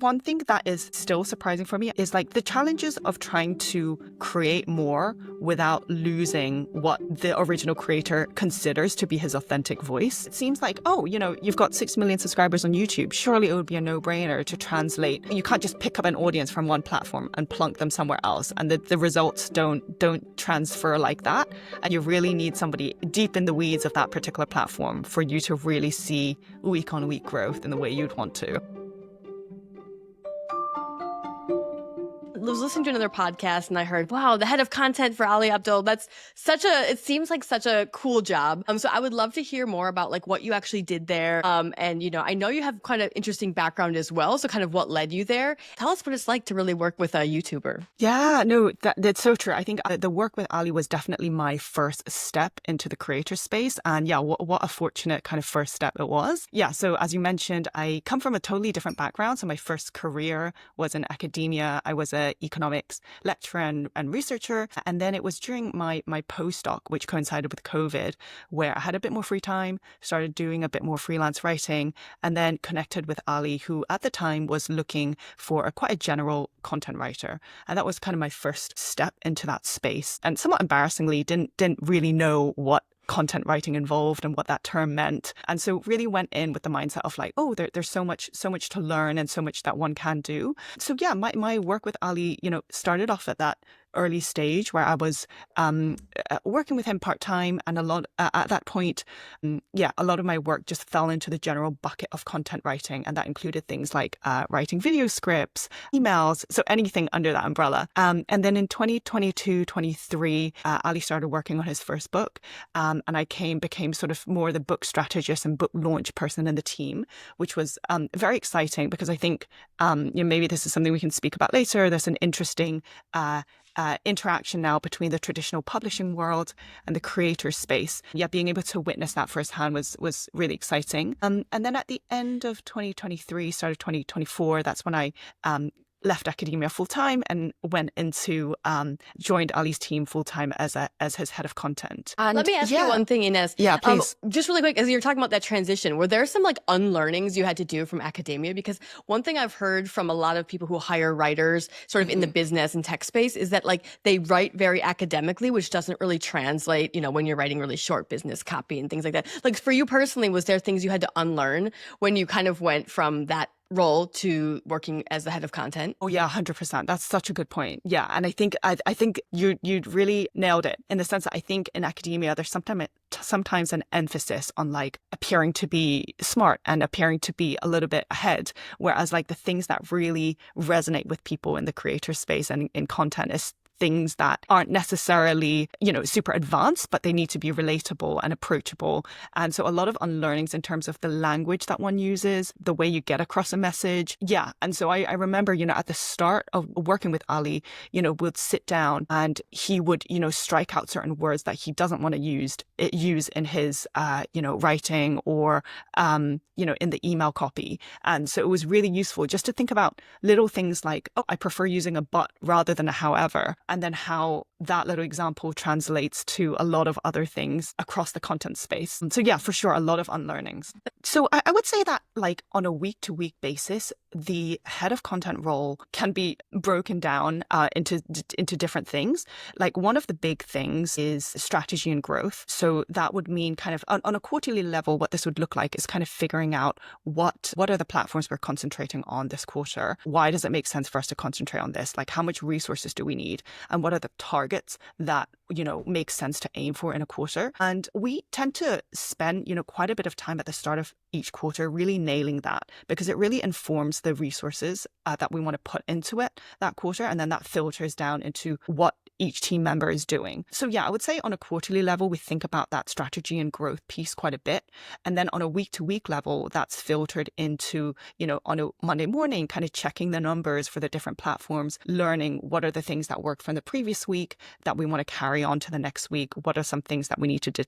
One thing that is still surprising for me is like the challenges of trying to create more without losing what the original creator considers to be his authentic voice. It seems like, oh, you've got 6 million subscribers on YouTube. Surely it would be a no-brainer to translate. You can't just pick up an audience from one platform and plunk them somewhere else. And the results don't transfer like that. And you really need somebody deep in the weeds of that particular platform for you to really see week on week growth in the way you'd want to. I was listening to another podcast and I heard, wow, the head of content for Ali Abdaal. That's it seems like such a cool job. So I would love to hear more about like what you actually did there. And, I know you have kind of interesting background as well. So kind of what led you there. Tell us what it's like to really work with a YouTuber. Yeah, no, that's so true. I think the work with Ali was definitely my first step into the creator space. And yeah, what a fortunate kind of first step it was. Yeah, so as you mentioned, I come from a totally different background. So my first career was in academia. I was a economics lecturer and researcher. And then it was during my postdoc, which coincided with COVID, where I had a bit more free time, started doing a bit more freelance writing, and then connected with Ali, who at the time was looking for quite a general content writer. And that was kind of my first step into that space. And somewhat embarrassingly, didn't really know what content writing involved and what that term meant. And so really went in with the mindset of like, oh, there's so much to learn and so much that one can do. So yeah, my work with Ali, started off at that early stage where I was working with him part-time, and at that point, a lot of my work just fell into the general bucket of content writing, and that included things like writing video scripts, emails, so anything under that umbrella. And then in 2022-23, Ali started working on his first book, and I became sort of more the book strategist and book launch person in the team, which was very exciting because I think maybe this is something we can speak about later. There's an interesting interaction now between the traditional publishing world and the creator space. Yeah, being able to witness that firsthand was really exciting. And then at the end of 2023, start of 2024, that's when I left academia full-time and went into joined Ali's team full-time as his head of content. And let me ask you one thing, Ines. Yeah, please. Just really quick, as you're talking about that transition, were there some like unlearnings you had to do from academia? Because one thing I've heard from a lot of people who hire writers sort of in the business and tech space is that like they write very academically, which doesn't really translate, when you're writing really short business copy and things like that. Like for you personally, was there things you had to unlearn when you kind of went from that role to working as the head of content? Oh yeah, 100%. That's such a good point. Yeah, and I think you really nailed it in the sense that I think in academia there's sometimes an emphasis on like appearing to be smart and appearing to be a little bit ahead, whereas like the things that really resonate with people in the creator space and in content is things that aren't necessarily, super advanced, but they need to be relatable and approachable. And so a lot of unlearnings in terms of the language that one uses, the way you get across a message. Yeah. And so I remember, at the start of working with Ali, we'd sit down and he would, strike out certain words that he doesn't want to use in his, writing or, in the email copy. And so it was really useful just to think about little things like, oh, I prefer using a but rather than a however. And then how that little example translates to a lot of other things across the content space. So yeah, for sure, a lot of unlearnings. So I would say that like on a week-to-week basis, the head of content role can be broken down into different things. Like one of the big things is strategy and growth. So that would mean kind of on a quarterly level, what this would look like is kind of figuring out what are the platforms we're concentrating on this quarter? Why does it make sense for us to concentrate on this? Like how much resources do we need? And what are the targets that, make sense to aim for in a quarter? And we tend to spend, quite a bit of time at the start of each quarter really nailing that because it really informs the resources that we want to put into it that quarter. And then that filters down into what each team member is doing. So yeah, I would say on a quarterly level, we think about that strategy and growth piece quite a bit. And then on a week-to-week level, that's filtered into, on a Monday morning, kind of checking the numbers for the different platforms, learning what are the things that worked from the previous week that we want to carry on to the next week. What are some things that we need to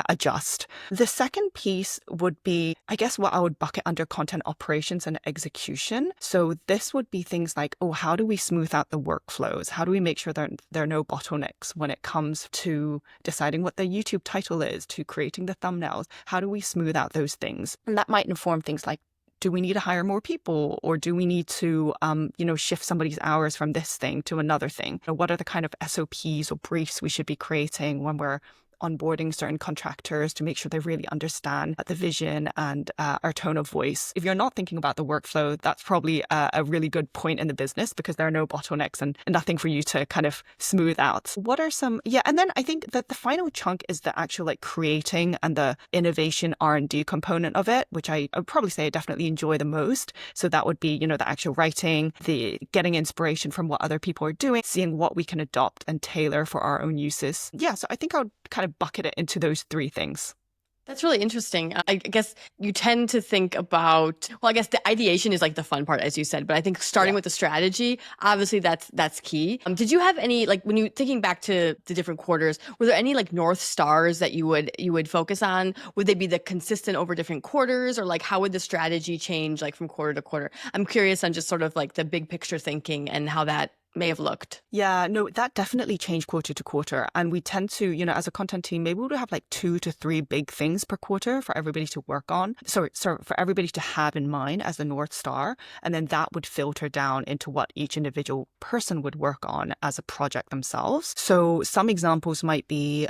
adjust? The second piece would be, I guess, what I would bucket under content operations and execution. So this would be things like, oh, how do we smooth out the workflows? How do we make sure there are no bottlenecks when it comes to deciding what the YouTube title is, to creating the thumbnails? How do we smooth out those things? And that might inform things like do we need to hire more people, or do we need to, shift somebody's hours from this thing to another thing? What are the kind of SOPs or briefs we should be creating when we're onboarding certain contractors to make sure they really understand the vision and our tone of voice? If you're not thinking about the workflow, that's probably a really good point in the business, because there are no bottlenecks and nothing for you to kind of smooth out. What are some, and then I think that the final chunk is the actual like creating and the innovation R&D component of it, which I would probably say I definitely enjoy the most. So that would be, the actual writing, the getting inspiration from what other people are doing, seeing what we can adopt and tailor for our own uses. Yeah, so I think I would kind of bucket it into those three things. That's really interesting. I guess you tend to think about, well, I guess the ideation is like the fun part, as you said, but I think starting with the strategy, obviously that's key. Did you have any, like when you thinking back to the different quarters, were there any like North Stars that you would focus on? Would they be the consistent over different quarters, or like how would the strategy change like from quarter to quarter? I'm curious on just sort of like the big picture thinking and how that may have looked. Yeah, no, that definitely changed quarter to quarter. And we tend to, as a content team, maybe we'll have like 2 to 3 big things per quarter for everybody to work on. So for everybody to have in mind as the North Star. And then that would filter down into what each individual person would work on as a project themselves. So some examples might be,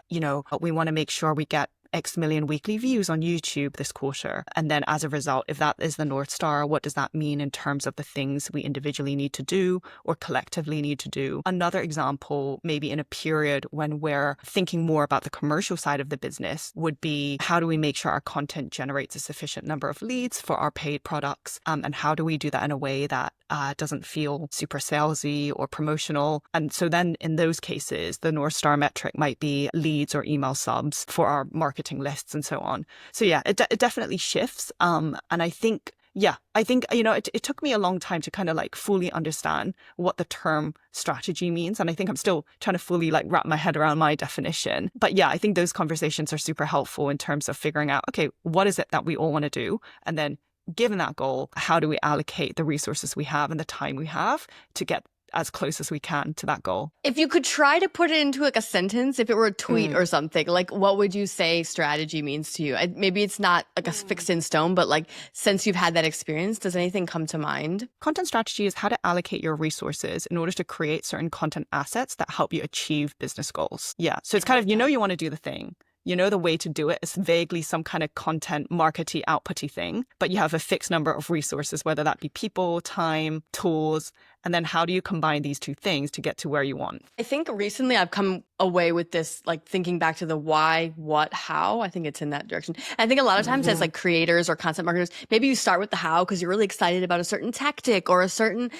we want to make sure we get X million weekly views on YouTube this quarter. And then as a result, if that is the North Star, what does that mean in terms of the things we individually need to do or collectively need to do? Another example, maybe in a period when we're thinking more about the commercial side of the business, would be how do we make sure our content generates a sufficient number of leads for our paid products? And how do we do that in a way that doesn't feel super salesy or promotional? And so then in those cases, the North Star metric might be leads or email subs for our marketing lists and so on. So yeah, it definitely shifts. And I think, it took me a long time to kind of like fully understand what the term strategy means. And I think I'm still trying to fully like wrap my head around my definition. But yeah, I think those conversations are super helpful in terms of figuring out, okay, what is it that we all want to do? And then given that goal, how do we allocate the resources we have and the time we have to get as close as we can to that goal? If you could try to put it into like a sentence, if it were a tweet or something, like what would you say strategy means to you? Maybe it's not like a fixed in stone, but like since you've had that experience, does anything come to mind? Content strategy is how to allocate your resources in order to create certain content assets that help you achieve business goals. Yeah. So it's kind of, you want to do the thing. The way to do it is vaguely some kind of content markety outputty thing, but you have a fixed number of resources, whether that be people, time, tools, and then how do you combine these two things to get to where you want? I think recently I've come away with this, like thinking back to the why, what, how. I think it's in that direction. And I think a lot of times as like creators or content marketers, maybe you start with the how because you're really excited about a certain tactic or a certain,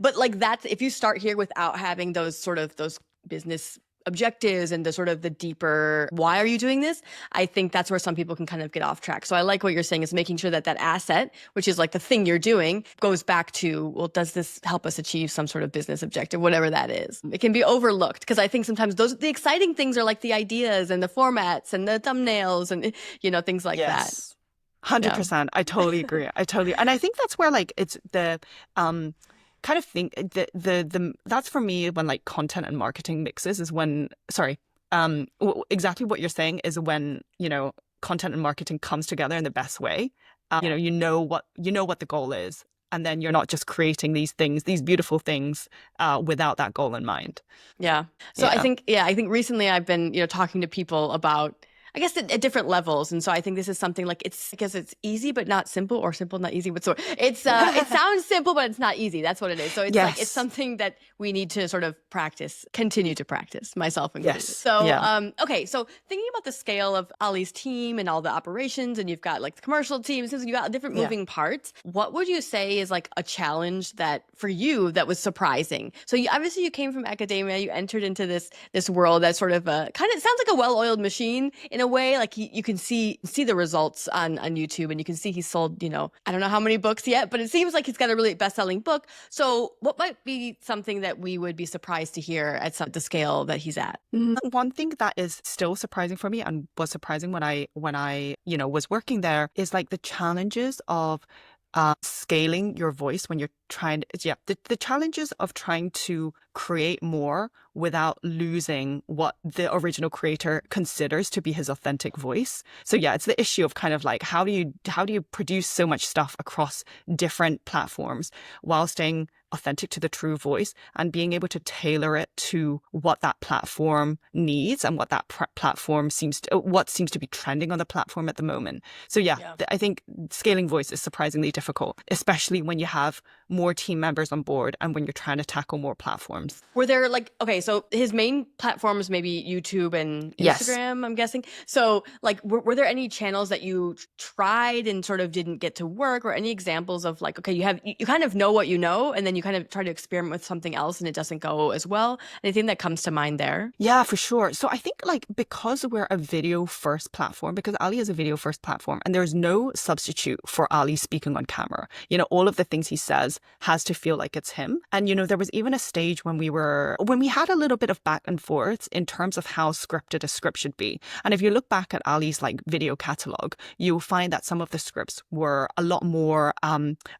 but like that's, if you start here without having those business objectives and the deeper why are you doing this, I think that's where some people can kind of get off track. So I like what you're saying is making sure that asset, which is like the thing you're doing, goes back to, well, does this help us achieve some sort of business objective, whatever that is? It can be overlooked because I think sometimes the exciting things are like the ideas and the formats and the thumbnails and things like that. 100%. Yeah. I totally agree. And I think that's where like it's the kind of think the that's for me when like content and marketing mixes is when exactly what you're saying is when content and marketing comes together in the best way. You know what the goal is, and then you're not just creating these beautiful things without that goal in mind. So I think recently I've been talking to people about, I guess at different levels. And so I think this is something like it's easy, but not simple, or simple, not easy. But so it sounds simple, but it's not easy. That's what it is. So it's like, it's something that we need to sort of continue to practice, myself included. Yes. So, okay. So thinking about the scale of Ali's team and all the operations, and you've got like the commercial team, since you've got different moving parts, what would you say is like a challenge that for you that was surprising? So obviously you came from academia, you entered into this world that's sort of kind of sounds like a well-oiled machine in a way. Like you can see the results on YouTube, and you can see he's sold, I don't know how many books yet, but it seems like he's got a really best-selling book. So what might be something that we would be surprised to hear at the scale that he's at? One thing that is still surprising for me, and was surprising when I was working there, is like the challenges of scaling your voice when you're trying to, the challenges of trying to create more without losing what the original creator considers to be his authentic voice. So yeah, it's the issue of kind of like, how do you produce so much stuff across different platforms while staying authentic to the true voice and being able to tailor it to what that platform needs and what that platform seems to be trending on the platform at the moment. So yeah, I think scaling voice is surprisingly difficult, especially when you have more team members on board and when you're trying to tackle more platforms. Were there like, okay, so his main platforms maybe YouTube and Instagram, I'm guessing. So like, were there any channels that you tried and sort of didn't get to work, or any examples of like, okay, you kind of know what you know, and then you kind of try to experiment with something else and it doesn't go as well? Anything that comes to mind there? Yeah, for sure. So I think like, because we're a video first platform, because Ali is a video first platform, and there's no substitute for Ali speaking on camera. You know, all of the things he says has to feel like it's him. And, you know, there was even a stage when we had a little bit of back and forth in terms of how scripted a script should be. And if you look back at Ali's like video catalog, you'll find that some of the scripts were a lot more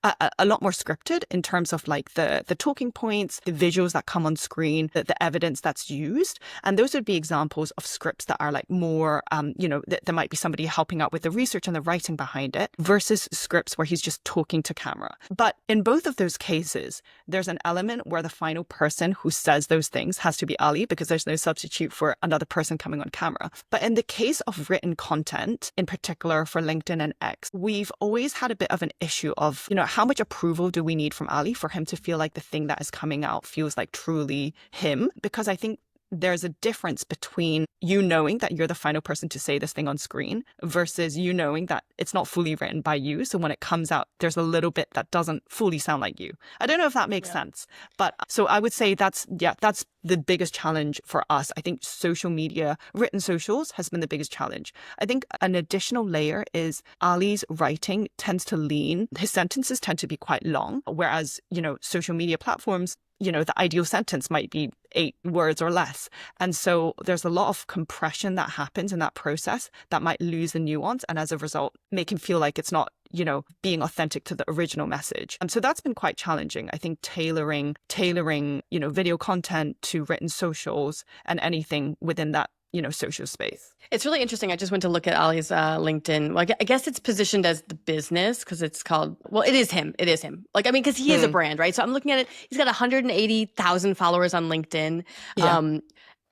scripted in terms of like the talking points, the visuals that come on screen, the evidence that's used. And those would be examples of scripts that are like more, there might be somebody helping out with the research and the writing behind it, versus scripts where he's just talking to camera. But in both of those cases, there's an element where the final person who says those things has to be Ali, because there's no substitute for another person coming on camera. But in the case of written content, in particular for LinkedIn and X, we've always had a bit of an issue of, you know, how much approval do we need from Ali for him to feel like the thing that is coming out feels like truly him? Because I think there's a difference between you knowing that you're the final person to say this thing on screen versus you knowing that it's not fully written by you. So when it comes out, there's a little bit that doesn't fully sound like you. I don't know if that makes sense. But so I would say that's the biggest challenge for us. I think social media, written socials has been the biggest challenge. I think an additional layer is Ali's writing tends to lean, his sentences tend to be quite long, whereas, you know, social media platforms, you know, the ideal sentence might be 8 words or less. And so there's a lot of compression that happens in that process that might lose the nuance, and as a result, make him feel like it's not, you know, being authentic to the original message. And so that's been quite challenging. I think tailoring, you know, video content to written socials and anything within that, you know, social space. It's really interesting. I just went to look at Ali's LinkedIn. Well, I guess it's positioned as the business because it's called, well, it is him. It is him. Like, I mean, because he is a brand, right? So I'm looking at it. He's got 180,000 followers on LinkedIn. Yeah.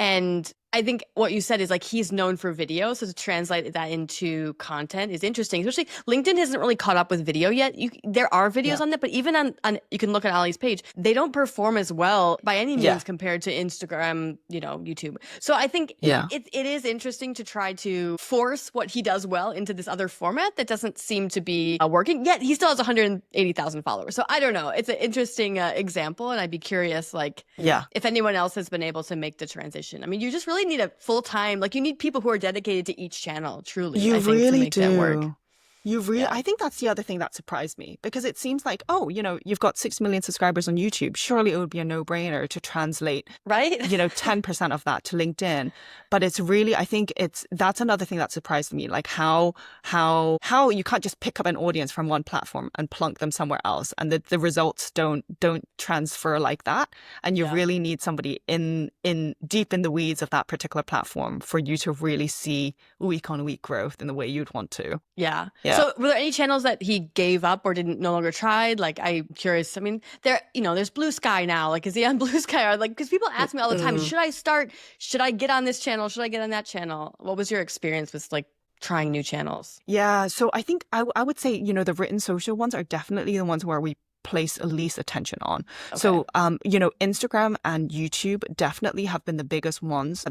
And I think what you said is like he's known for video, so to translate that into content is interesting. Especially LinkedIn hasn't really caught up with video yet. There are videos on that, but even on you can look at Ali's page, they don't perform as well by any means compared to Instagram, you know, YouTube. So I think it is interesting to try to force what he does well into this other format that doesn't seem to be working. Yet he still has 180,000 followers. So I don't know. It's an interesting example, and I'd be curious, like, if anyone else has been able to make the transition. I mean, you just really need a full-time, like you need people who are dedicated to each channel, truly. You I think, really to make do. That work. You really, I think that's the other thing that surprised me, because it seems like, oh, you know, you've got 6 million subscribers on YouTube. Surely it would be a no-brainer to translate, right? You know, 10% of that to LinkedIn. But it's really, I think that's another thing that surprised me, like how you can't just pick up an audience from one platform and plunk them somewhere else, and the results don't transfer like that. And you really need somebody in deep in the weeds of that particular platform for you to really see week on week growth in the way you'd want to. Yeah. So were there any channels that he gave up or didn't no longer tried? Like, I'm curious. I mean, there's Blue Sky now. Like, is he on Blue Sky? Or like, because people ask me all the time, should I get on this channel? Should I get on that channel? What was your experience with like trying new channels? Yeah. So I think I would say, you know, the written social ones are definitely the ones where we place least attention on. Okay. So, you know, Instagram and YouTube definitely have been the biggest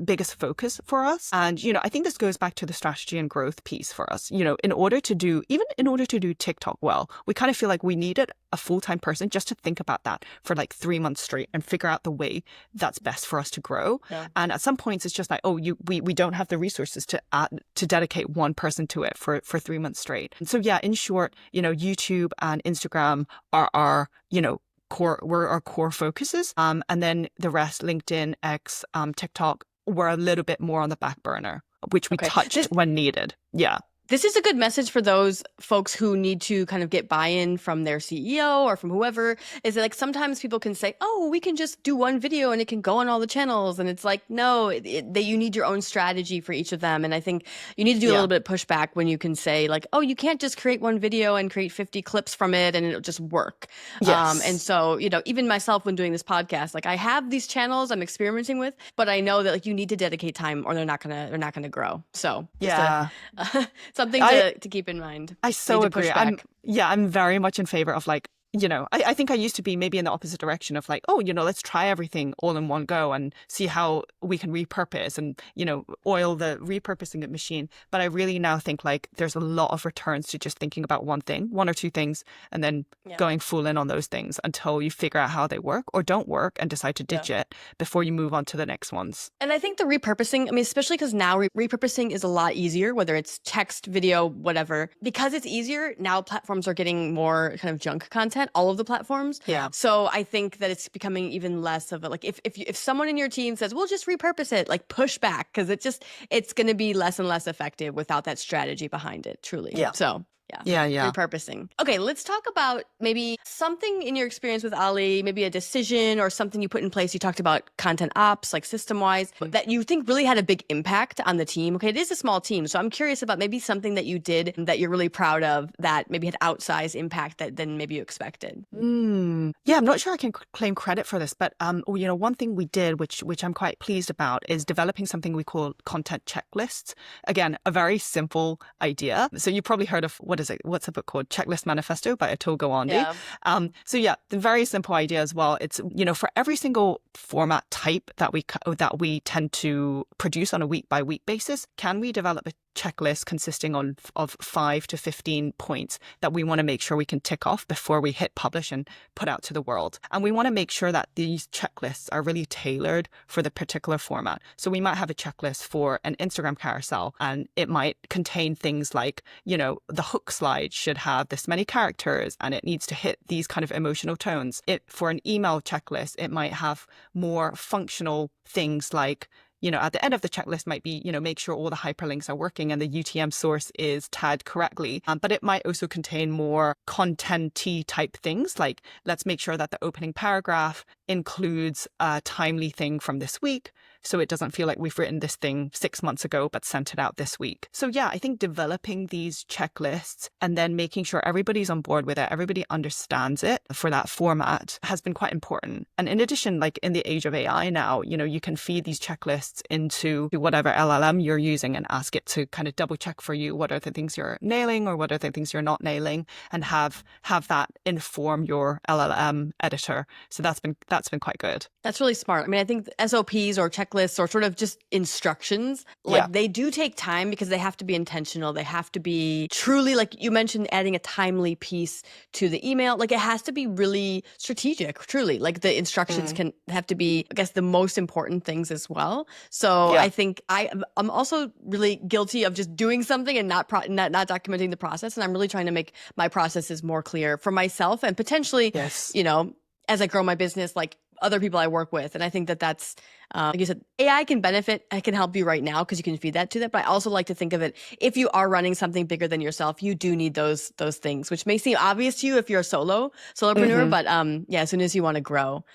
biggest focus for us. And, you know, I think this goes back to the strategy and growth piece for us. You know, in order to do TikTok well, we kind of feel like we needed a full-time person just to think about that for like 3 months straight and figure out the way that's best for us to grow. Yeah. And at some points it's just like, oh, we don't have the resources to dedicate one person to it for 3 months straight. And so yeah, in short, you know, YouTube and Instagram are you know, our core focuses. And then the rest, LinkedIn, X, TikTok, were a little bit more on the back burner, which we touched when needed. Yeah. This is a good message for those folks who need to kind of get buy-in from their CEO or from whoever, is that like sometimes people can say, oh, we can just do one video and it can go on all the channels. And it's like, no, that you need your own strategy for each of them. And I think you need to do a little bit of pushback when you can say like, oh, you can't just create one video and create 50 clips from it and it'll just work. Yes. And so, you know, even myself when doing this podcast, like I have these channels I'm experimenting with, but I know that like you need to dedicate time or they're not gonna grow. So Yeah. something to keep in mind. I so agree. Pushback. I'm very much in favor of like, you know, I think I used to be maybe in the opposite direction of like, oh, you know, let's try everything all in one go and see how we can repurpose and, you know, oil the repurposing machine. But I really now think like there's a lot of returns to just thinking about one thing, one or two things, and then going full in on those things until you figure out how they work or don't work and decide to ditch it before you move on to the next ones. And I think the repurposing, I mean, especially because now repurposing is a lot easier, whether it's text, video, whatever. Because it's easier, now platforms are getting more kind of junk content, all of the platforms. Yeah. So I think that it's becoming even less of a, like, if someone in your team says, we'll just repurpose it, like push back, because it's going to be less and less effective without that strategy behind it, truly. Yeah. So Yeah. repurposing. Okay, let's talk about maybe something in your experience with Ali, maybe a decision or something you put in place. You talked about content ops, like system-wise, that you think really had a big impact on the team. Okay, it is a small team, so I'm curious about maybe something that you did that you're really proud of that maybe had outsized impact than maybe you expected. Yeah, I'm not sure I can claim credit for this, but you know, one thing we did, which I'm quite pleased about, is developing something we call content checklists. Again, a very simple idea. So you probably heard of what's a book called? Checklist Manifesto by Atul Gawande. Yeah. So yeah, the very simple idea as well. It's, you know, for every single format type that we tend to produce on a week by week basis, can we develop a checklist consisting of 5 to 15 points that we want to make sure we can tick off before we hit publish and put out to the world. And we want to make sure that these checklists are really tailored for the particular format. So we might have a checklist for an Instagram carousel, and it might contain things like, you know, the hook slide should have this many characters and it needs to hit these kind of emotional tones. For an email checklist, it might have more functional things like, you know, at the end of the checklist might be, you know, make sure all the hyperlinks are working and the UTM source is tagged correctly. But it might also contain more content-y type things, like let's make sure that the opening paragraph includes a timely thing from this week, so it doesn't feel like we've written this thing 6 months ago but sent it out this week. So yeah, I think developing these checklists and then making sure everybody's on board with it, everybody understands it for that format, has been quite important. And in addition, like in the age of AI now, you know, you can feed these checklists into whatever LLM you're using and ask it to kind of double check for you what are the things you're nailing or what are the things you're not nailing, and have that inform your LLM editor. So that's been quite good. That's really smart. I mean, I think SOPs or checklists or sort of just instructions, like they do take time because they have to be intentional. They have to be truly, like you mentioned, adding a timely piece to the email. Like it has to be really strategic, truly. Like the instructions can have to be, I guess, the most important things as well. So I think I'm also really guilty of just doing something and not documenting the process. And I'm really trying to make my processes more clear for myself and potentially, you know, as I grow my business, like other people I work with. And I think that's, like you said, AI can benefit. I can help you right now because you can feed that to that. But I also like to think of it, if you are running something bigger than yourself, you do need those things, which may seem obvious to you if you're a solopreneur. But yeah, as soon as you want to grow,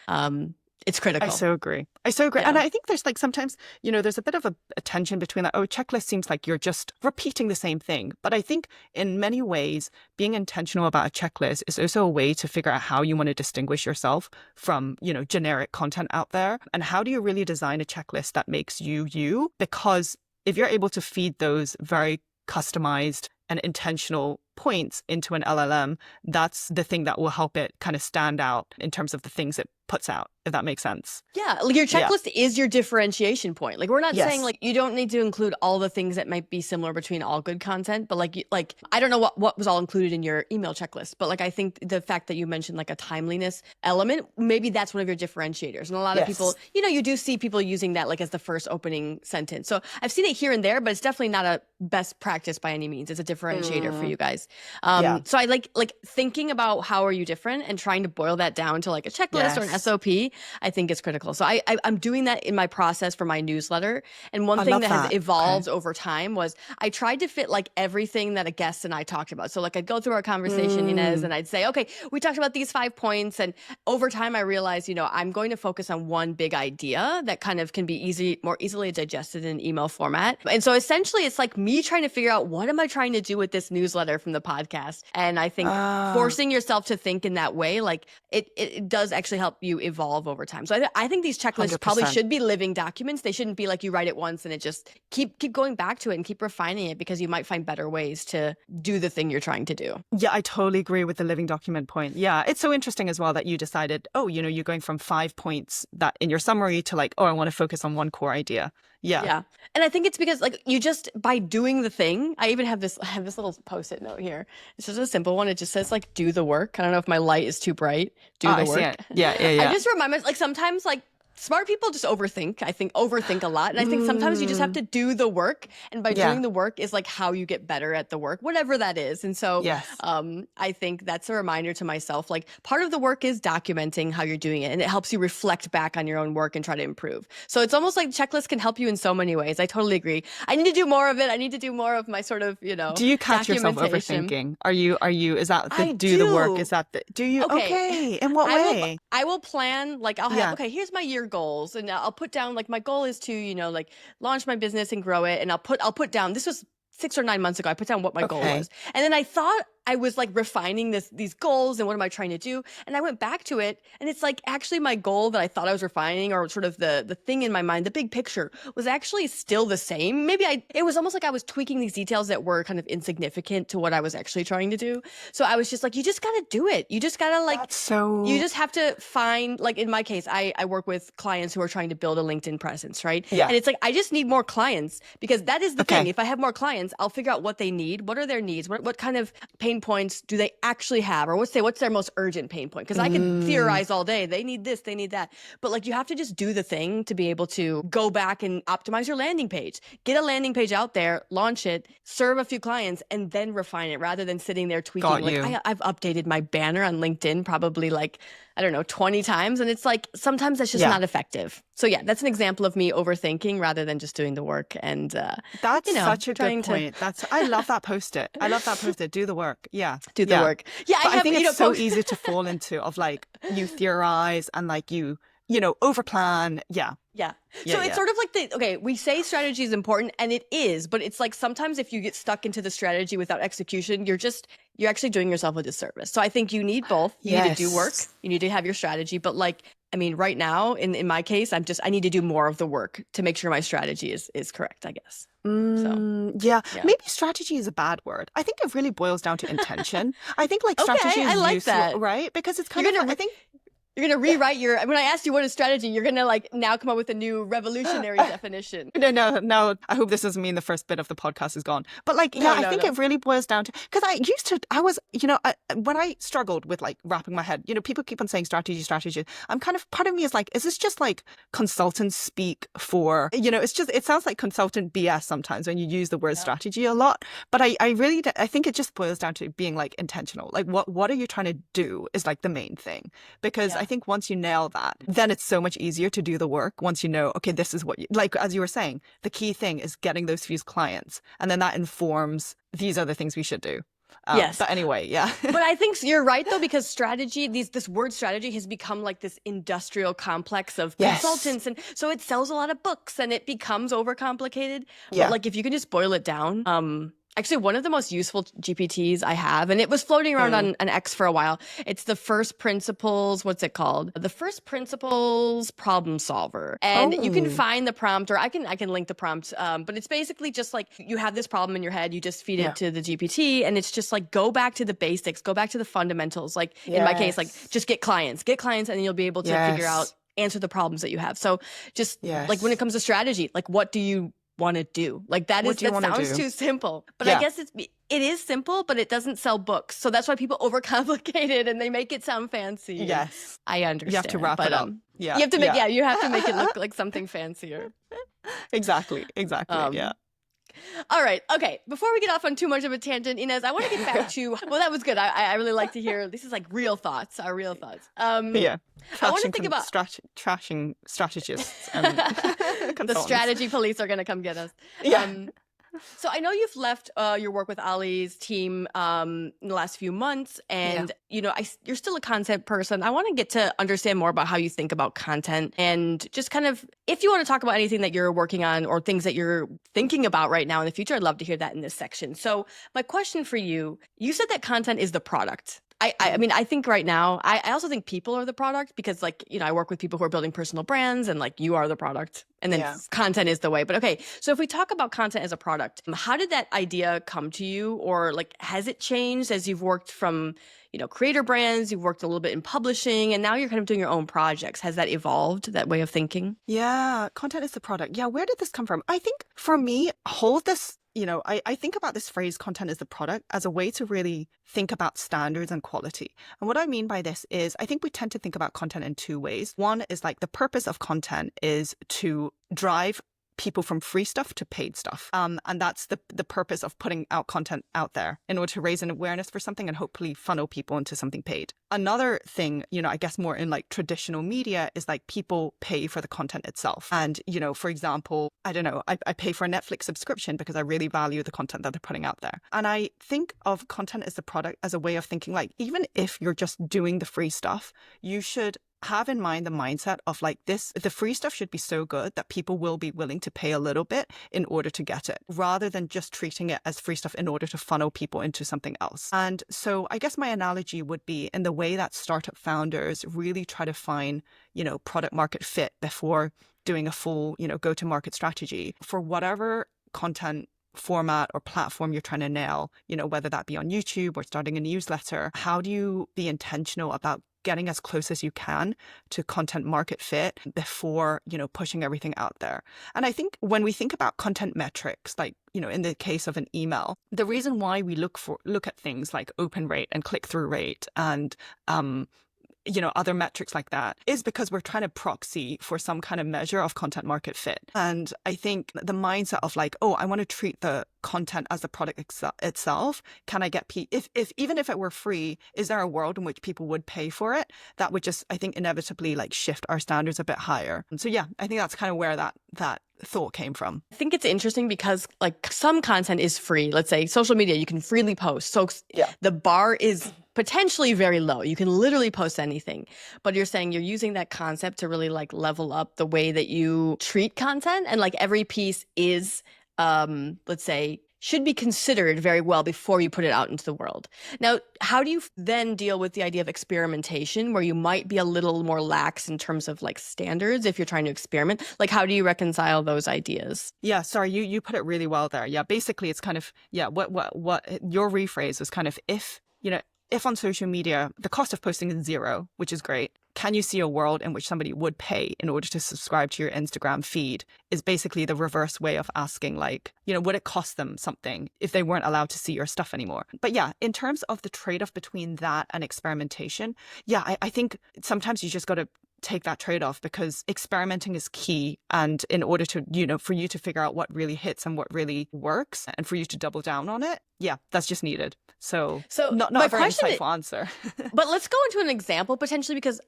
it's critical. I so agree. Yeah. And I think there's like sometimes, you know, there's a bit of a tension between that. Oh, checklist seems like you're just repeating the same thing. But I think in many ways, being intentional about a checklist is also a way to figure out how you want to distinguish yourself from, you know, generic content out there. And how do you really design a checklist that makes you? Because if you're able to feed those very customized and intentional points into an LLM, that's the thing that will help it kind of stand out in terms of the things it puts out, if that makes sense. Yeah, like your checklist is your differentiation point. Like we're not saying like you don't need to include all the things that might be similar between all good content, but like I don't know what was all included in your email checklist, but like I think the fact that you mentioned like a timeliness element, maybe that's one of your differentiators. And a lot of people, you know, you do see people using that like as the first opening sentence. So I've seen it here and there, but it's definitely not a best practice by any means. It's a differentiator for you guys. So I like thinking about how are you different and trying to boil that down to like a checklist or an SOP. I think is critical. So I'm doing that in my process for my newsletter. And one I thing love that has that. evolved Okay. over time was I tried to fit like everything that a guest and I talked about. So like I'd go through our conversation, Inez, and I'd say, okay, we talked about these 5 points. And over time, I realized, I'm going to focus on one big idea that kind of can be more easily digested in email format. And so essentially, it's like me trying to figure out what am I trying to do with this newsletter from the podcast. And I think forcing yourself to think in that way, like it does actually help you evolve over time. So I think these checklists probably 100%. should be living documents. They shouldn't be like you write it once and it just keep going back to it and keep refining it, because you might find better ways to do the thing you're trying to do. Yeah, I totally agree with the living document point. Yeah, it's so interesting as well that you decided, you're going from 5 points that in your summary to like, I want to focus on one core idea. Yeah. Yeah. And I think it's because like you just, by doing the thing, I have this little Post-it note here. It's just a simple one. It just says like, do the work. I don't know if my light is too bright. Do the I work. see it. Yeah. I just remind myself, like sometimes like smart people just overthink. I think overthink a lot. And I think sometimes you just have to do the work. And by doing the work is like how you get better at the work, whatever that is. And so I think that's a reminder to myself, like part of the work is documenting how you're doing it. And it helps you reflect back on your own work and try to improve. So it's almost like checklists can help you in so many ways. I totally agree. I need to do more of it. I need to do more of my sort of, Do you catch yourself overthinking? Is that the do the work? Is that do you? Okay. In what way? I will plan, like I'll have, okay, here's my year goals, and I'll put down like my goal is to like launch my business and grow it, and I'll put down, this was 6 or 9 months ago, I put down what my goal was, and then I thought I was like refining these goals and what am I trying to do, and I went back to it, and it's like actually my goal that I thought I was refining, or sort of the thing in my mind, the big picture, was actually still the same. Maybe it was almost like I was tweaking these details that were kind of insignificant to what I was actually trying to do. So I was just like, you just got to do it. You just got to like, you just have to find, like in my case, I work with clients who are trying to build a LinkedIn presence, right? Yeah. And it's like, I just need more clients, because that is the thing. If I have more clients, I'll figure out what they need. What are their needs? What kind of pain points do they actually have? Or what's their most urgent pain point? Because I can theorize all day. They need this, they need that. But like, you have to just do the thing to be able to go back and optimize your landing page. Get a landing page out there, launch it, serve a few clients, and then refine it, rather than sitting there tweaking. I've updated my banner on LinkedIn probably like, I don't know, 20 times. And it's like, sometimes that's just not effective. So yeah, that's an example of me overthinking rather than just doing the work. And that's such a good point. I love that Post-it. I love that Post-it. Do the work. Yeah. Do the work. Yeah. I think it's so easy to fall into of like, you theorize and like you overplan. Yeah. So it's sort of like we say strategy is important, and it is, but it's like sometimes if you get stuck into the strategy without execution, you're actually doing yourself a disservice. So I think you need both. You need to do work. You need to have your strategy. But like, I mean, right now, in my case, I need to do more of the work to make sure my strategy is correct, I guess. Maybe strategy is a bad word. I think it really boils down to intention. I think like strategy is useful, that. Right? Because it's kind of, I think, you're going to rewrite when I asked you what is strategy, you're going to like now come up with a new revolutionary definition. No. I hope this doesn't mean the first bit of the podcast is gone. But like, I think it really boils down to, because when I struggled with like wrapping my head, people keep on saying strategy. I'm kind of, part of me is like, is this just like consultant speak for, it sounds like consultant BS sometimes when you use the word strategy a lot. But I think it just boils down to being like intentional. Like what are you trying to do is like the main thing. Because I think once you nail that, then it's so much easier to do the work. Once you know, okay, this is what like, as you were saying, the key thing is getting those few clients. And then that informs these other things we should do. Yes. But anyway, yeah. But I think you're right, though, because strategy, this word strategy has become like this industrial complex of consultants. And so it sells a lot of books and it becomes overcomplicated. Yeah. But like, if you can just boil it down, actually, one of the most useful GPTs I have, and it was floating around on an X for a while. It's the First Principles. What's it called? The First Principles Problem Solver. And you can find the prompt, or I can link the prompt. But it's basically just like you have this problem in your head. You just feed it to the GPT, and it's just like go back to the basics, go back to the fundamentals. Like in my case, like just get clients, and then you'll be able to figure out, answer the problems that you have. So just like when it comes to strategy, like what do you want to do? Like that sounds too simple, but I guess it is simple, but it doesn't sell books. So that's why people overcomplicate it and they make it sound fancy. Yes. I understand. You have to wrap it up. You have to make you have to make it look like something fancier. Exactly. Yeah. All right. Okay. Before we get off on too much of a tangent, Ines, I want to get back to, well, that was good. I really like to hear, this is like real thoughts, our real thoughts. Yeah. I want to think about Trashing strategists and the consultants. strategy police are going to come get us. Yeah. So I know you've left your work with Ali's team in the last few months, and you're still a content person. I want to get to understand more about how you think about content, and just kind of, if you want to talk about anything that you're working on or things that you're thinking about right now in the future, I'd love to hear that in this section. So my question for you, you said that content is the product. I mean, I think right now, I also think people are the product because, like, I work with people who are building personal brands, and like, you are the product, and then content is the way. But okay, so if we talk about content as a product, how did that idea come to you? Or like, has it changed as you've worked from, creator brands, you've worked a little bit in publishing, and now you're kind of doing your own projects. Has that evolved, that way of thinking? Yeah, content is the product. Yeah, where did this come from? I think for me, hold this. I think about this phrase, content is the product, as a way to really think about standards and quality. And what I mean by this is I think we tend to think about content in two ways. One is like the purpose of content is to drive people from free stuff to paid stuff. And that's the purpose of putting out content out there in order to raise an awareness for something and hopefully funnel people into something paid. Another thing, I guess more in like traditional media is like people pay for the content itself. And, for example, I don't know, I pay for a Netflix subscription because I really value the content that they're putting out there. And I think of content as the product as a way of thinking, like, even if you're just doing the free stuff, you should have in mind the mindset of like this, the free stuff should be so good that people will be willing to pay a little bit in order to get it, rather than just treating it as free stuff in order to funnel people into something else. And so I guess my analogy would be in the way that startup founders really try to find, product market fit before doing a full, go-to-market strategy for whatever content format or platform you're trying to nail, whether that be on YouTube or starting a newsletter. How do you be intentional about getting as close as you can to content market fit before, pushing everything out there? And I think when we think about content metrics, like, in the case of an email, the reason why we look at things like open rate and click-through rate and, other metrics like that is because we're trying to proxy for some kind of measure of content market fit. And I think the mindset of like, oh, I want to treat the content as the product itself. Can I get if even if it were free, is there a world in which people would pay for it? That would just, I think, inevitably like shift our standards a bit higher. And so, yeah, I think that's kind of where that thought came from. I think it's interesting because like some content is free. Let's say social media, you can freely post. So the bar is potentially very low. You can literally post anything. But you're saying you're using that concept to really like level up the way that you treat content. And like every piece is, let's say, should be considered very well before you put it out into the world. Now, how do you then deal with the idea of experimentation where you might be a little more lax in terms of like standards if you're trying to experiment? Like, how do you reconcile those ideas? Yeah, sorry, you put it really well there. Yeah, basically it's kind of, what your rephrase was kind of if on social media, the cost of posting is zero, which is great, can you see a world in which somebody would pay in order to subscribe to your Instagram feed is basically the reverse way of asking, like, would it cost them something if they weren't allowed to see your stuff anymore? But yeah, in terms of the trade-off between that and experimentation, yeah, I think sometimes you just got to take that trade-off because experimenting is key. And in order to, for you to figure out what really hits and what really works and for you to double down on it, yeah, that's just needed. So not a very insightful answer. But let's go into an example potentially because,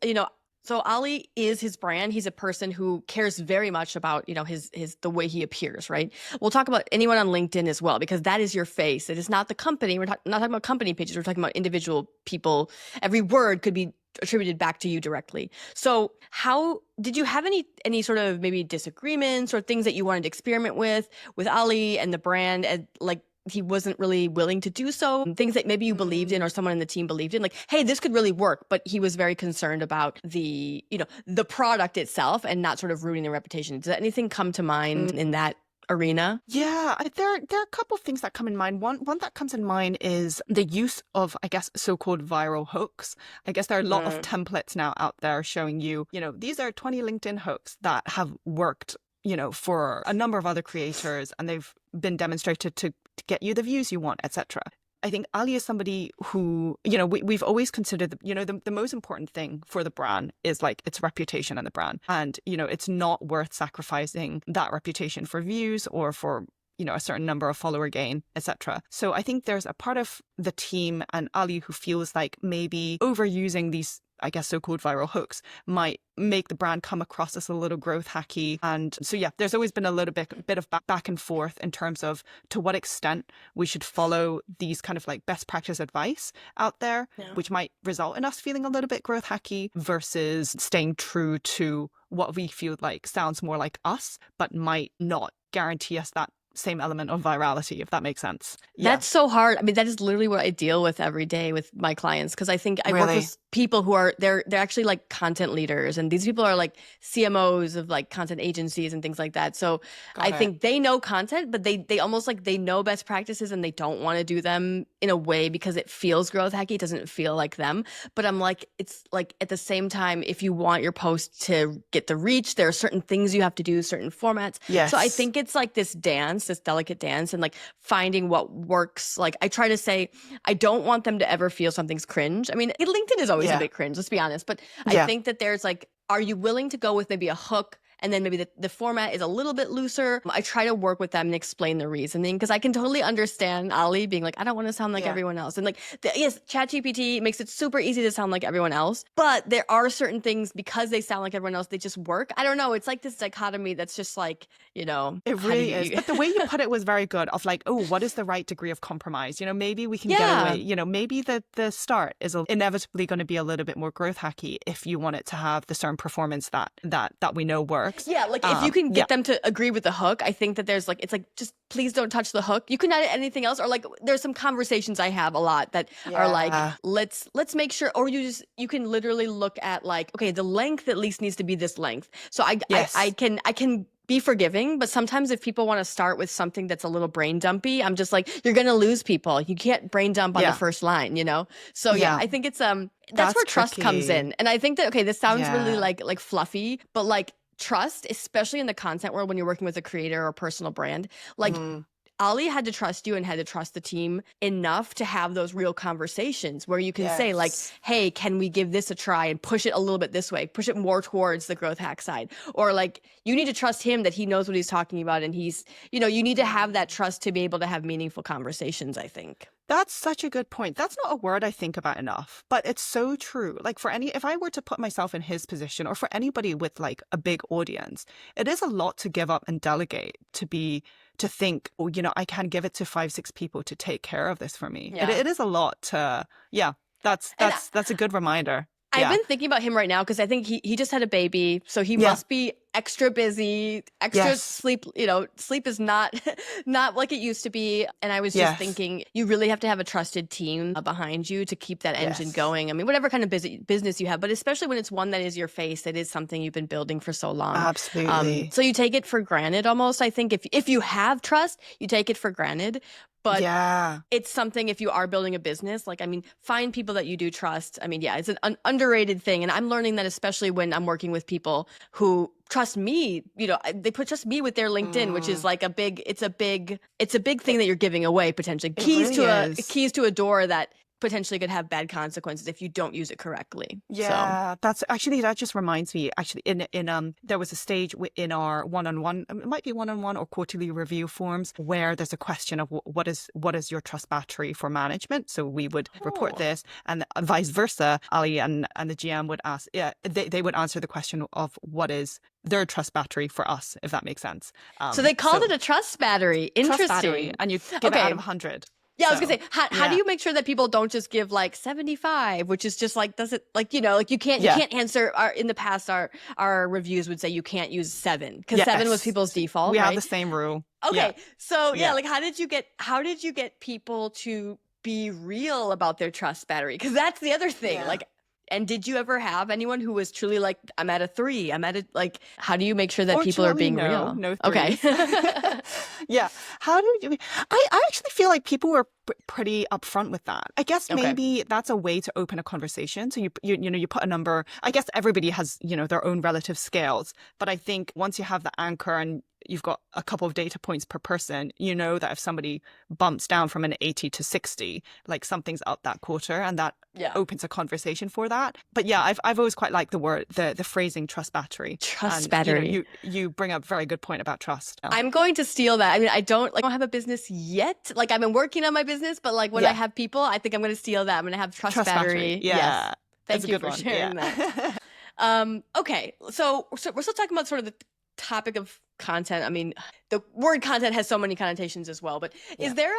so Ali is his brand. He's a person who cares very much about, the way he appears, right? We'll talk about anyone on LinkedIn as well, because that is your face. It is not the company. We're not talking about company pages. We're talking about individual people. Every word could be attributed back to you directly. So how did you have any sort of maybe disagreements or things that you wanted to experiment with Ali and the brand, and like he wasn't really willing to do so, things that maybe you believed in or someone in the team believed in, like, hey, this could really work, but he was very concerned about the product itself and not sort of ruining the reputation? Does anything come to mind in that arena? Yeah, there are a couple of things that come in mind. One that comes in mind is the use of, I guess, so-called viral hooks. I guess there are a lot of templates now out there showing you, these are 20 LinkedIn hooks that have worked, for a number of other creators, and they've been demonstrated to get you the views you want, etc. I think Ali is somebody who, we've always considered, the most important thing for the brand is like its reputation and the brand. And, it's not worth sacrificing that reputation for views or for, a certain number of follower gain, etc. So I think there's a part of the team and Ali who feels like maybe overusing these, I guess, so-called viral hooks might make the brand come across as a little growth hacky. And so, yeah, there's always been a little bit of back and forth in terms of to what extent we should follow these kind of like best practice advice out there, which might result in us feeling a little bit growth hacky versus staying true to what we feel like sounds more like us, but might not guarantee us that same element of virality, if that makes sense. That's so hard. I mean, that is literally what I deal with every day with my clients, because I think I work with people who are they're actually like content leaders, and these people are like CMOs of like content agencies and things like that. So I think they know content, but they almost like they know best practices and they don't want to do them in a way because it feels growth hacky. It doesn't feel like them. But I'm like, it's like at the same time, if you want your post to get the reach, there are certain things you have to do, certain formats. So I think it's like this dance, this delicate dance, and like finding what works. Like I try to say, I don't want them to ever feel something's cringe. I mean, LinkedIn is always a bit cringe, let's be honest. But I think that there's like, are you willing to go with maybe a hook? And then maybe the format is a little bit looser. I try to work with them and explain the reasoning, because I can totally understand Ali being like, I don't want to sound like everyone else. And like, yes, ChatGPT makes it super easy to sound like everyone else. But there are certain things, because they sound like everyone else, they just work. I don't know. It's like this dichotomy that's just like, It really is. But the way you put it was very good of like, oh, what is the right degree of compromise? Maybe we can get away. Maybe the start is inevitably going to be a little bit more growth hacky if you want it to have the certain performance that we know works. Yeah, like if you can get them to agree with the hook, I think that there's like, it's like, just please don't touch the hook. You can add anything else, or like there's some conversations I have a lot that are like, let's make sure, or you can literally look at like, okay, the length at least needs to be this length. So I can be forgiving, but sometimes if people want to start with something that's a little brain dumpy, I'm just like, you're going to lose people. You can't brain dump on the first line, So I think it's that's where trust comes in. And I think that, okay, this sounds really like fluffy, but like trust, especially in the content world when you're working with a creator or personal brand, like Ali had to trust you and had to trust the team enough to have those real conversations where you can say like, hey, can we give this a try and push it a little bit this way, push it more towards the growth hack side? Or like, you need to trust him that he knows what he's talking about, and he's, you need to have that trust to be able to have meaningful conversations, I think. That's such a good point. That's not a word I think about enough, but it's so true. Like if I were to put myself in his position, or for anybody with like a big audience, it is a lot to give up and delegate to think, oh, I can give it to 5-6 people to take care of this for me. It is a lot to, that's a good reminder. I've been thinking about him right now because I think he just had a baby, so he must be extra busy, extra sleep. Sleep is not like it used to be. And I was just thinking, you really have to have a trusted team behind you to keep that engine going. I mean, whatever kind of business you have, but especially when it's one that is your face, that is something you've been building for so long. Absolutely. So you take it for granted almost. I think if you have trust, you take it for granted. But it's something, if you are building a business, like, I mean, find people that you do trust. I mean, it's an underrated thing. And I'm learning that, especially when I'm working with people who trust me, they trust me with their LinkedIn, which is like it's a big thing that you're giving away potentially. Keys to a door that potentially could have bad consequences if you don't use it correctly. That's actually, that just reminds me, actually, in there was a stage in our one-on-one, it might be one-on-one or quarterly review forms, where there's a question of what is your trust battery for management. So we would report this, and vice versa. Ali and the GM would ask, they would answer the question of what is their trust battery for us, if that makes sense. So they called it a trust battery. Interesting. Trust battery, and you give it out of 100. Yeah, I was gonna say, how do you make sure that people don't just give like 75, which is just like, does it like, like you can't answer in the past our reviews would say you can't use 7 because 7 was people's default. We have the same rule. Okay. So like how did you get people to be real about their trust battery? Because that's the other thing. Like, and did you ever have anyone who was truly like, I'm at a 3, how do you make sure that people are being real? No 3s. Okay. How do you, I actually feel like people were pretty upfront with that. I guess maybe that's a way to open a conversation. So you put a number. I guess everybody has, their own relative scales, but I think once you have the anchor and you've got a couple of data points per person, you know that if somebody bumps down from an 80 to 60, like something's up that quarter, and that opens a conversation for that. But yeah, I've always quite liked the phrasing trust battery. Trust And, battery. You bring up a very good point about trust. I'm going to steal that. I mean, I don't have a business yet. Like, I've been working on my business, but like when I have people, I think I'm going to steal that. I'm going to have trust battery. Yeah. Yes. Thank you for one. sharing that. Okay. So we're still talking about sort of the topic of content. I mean, the word content has so many connotations as well, but is there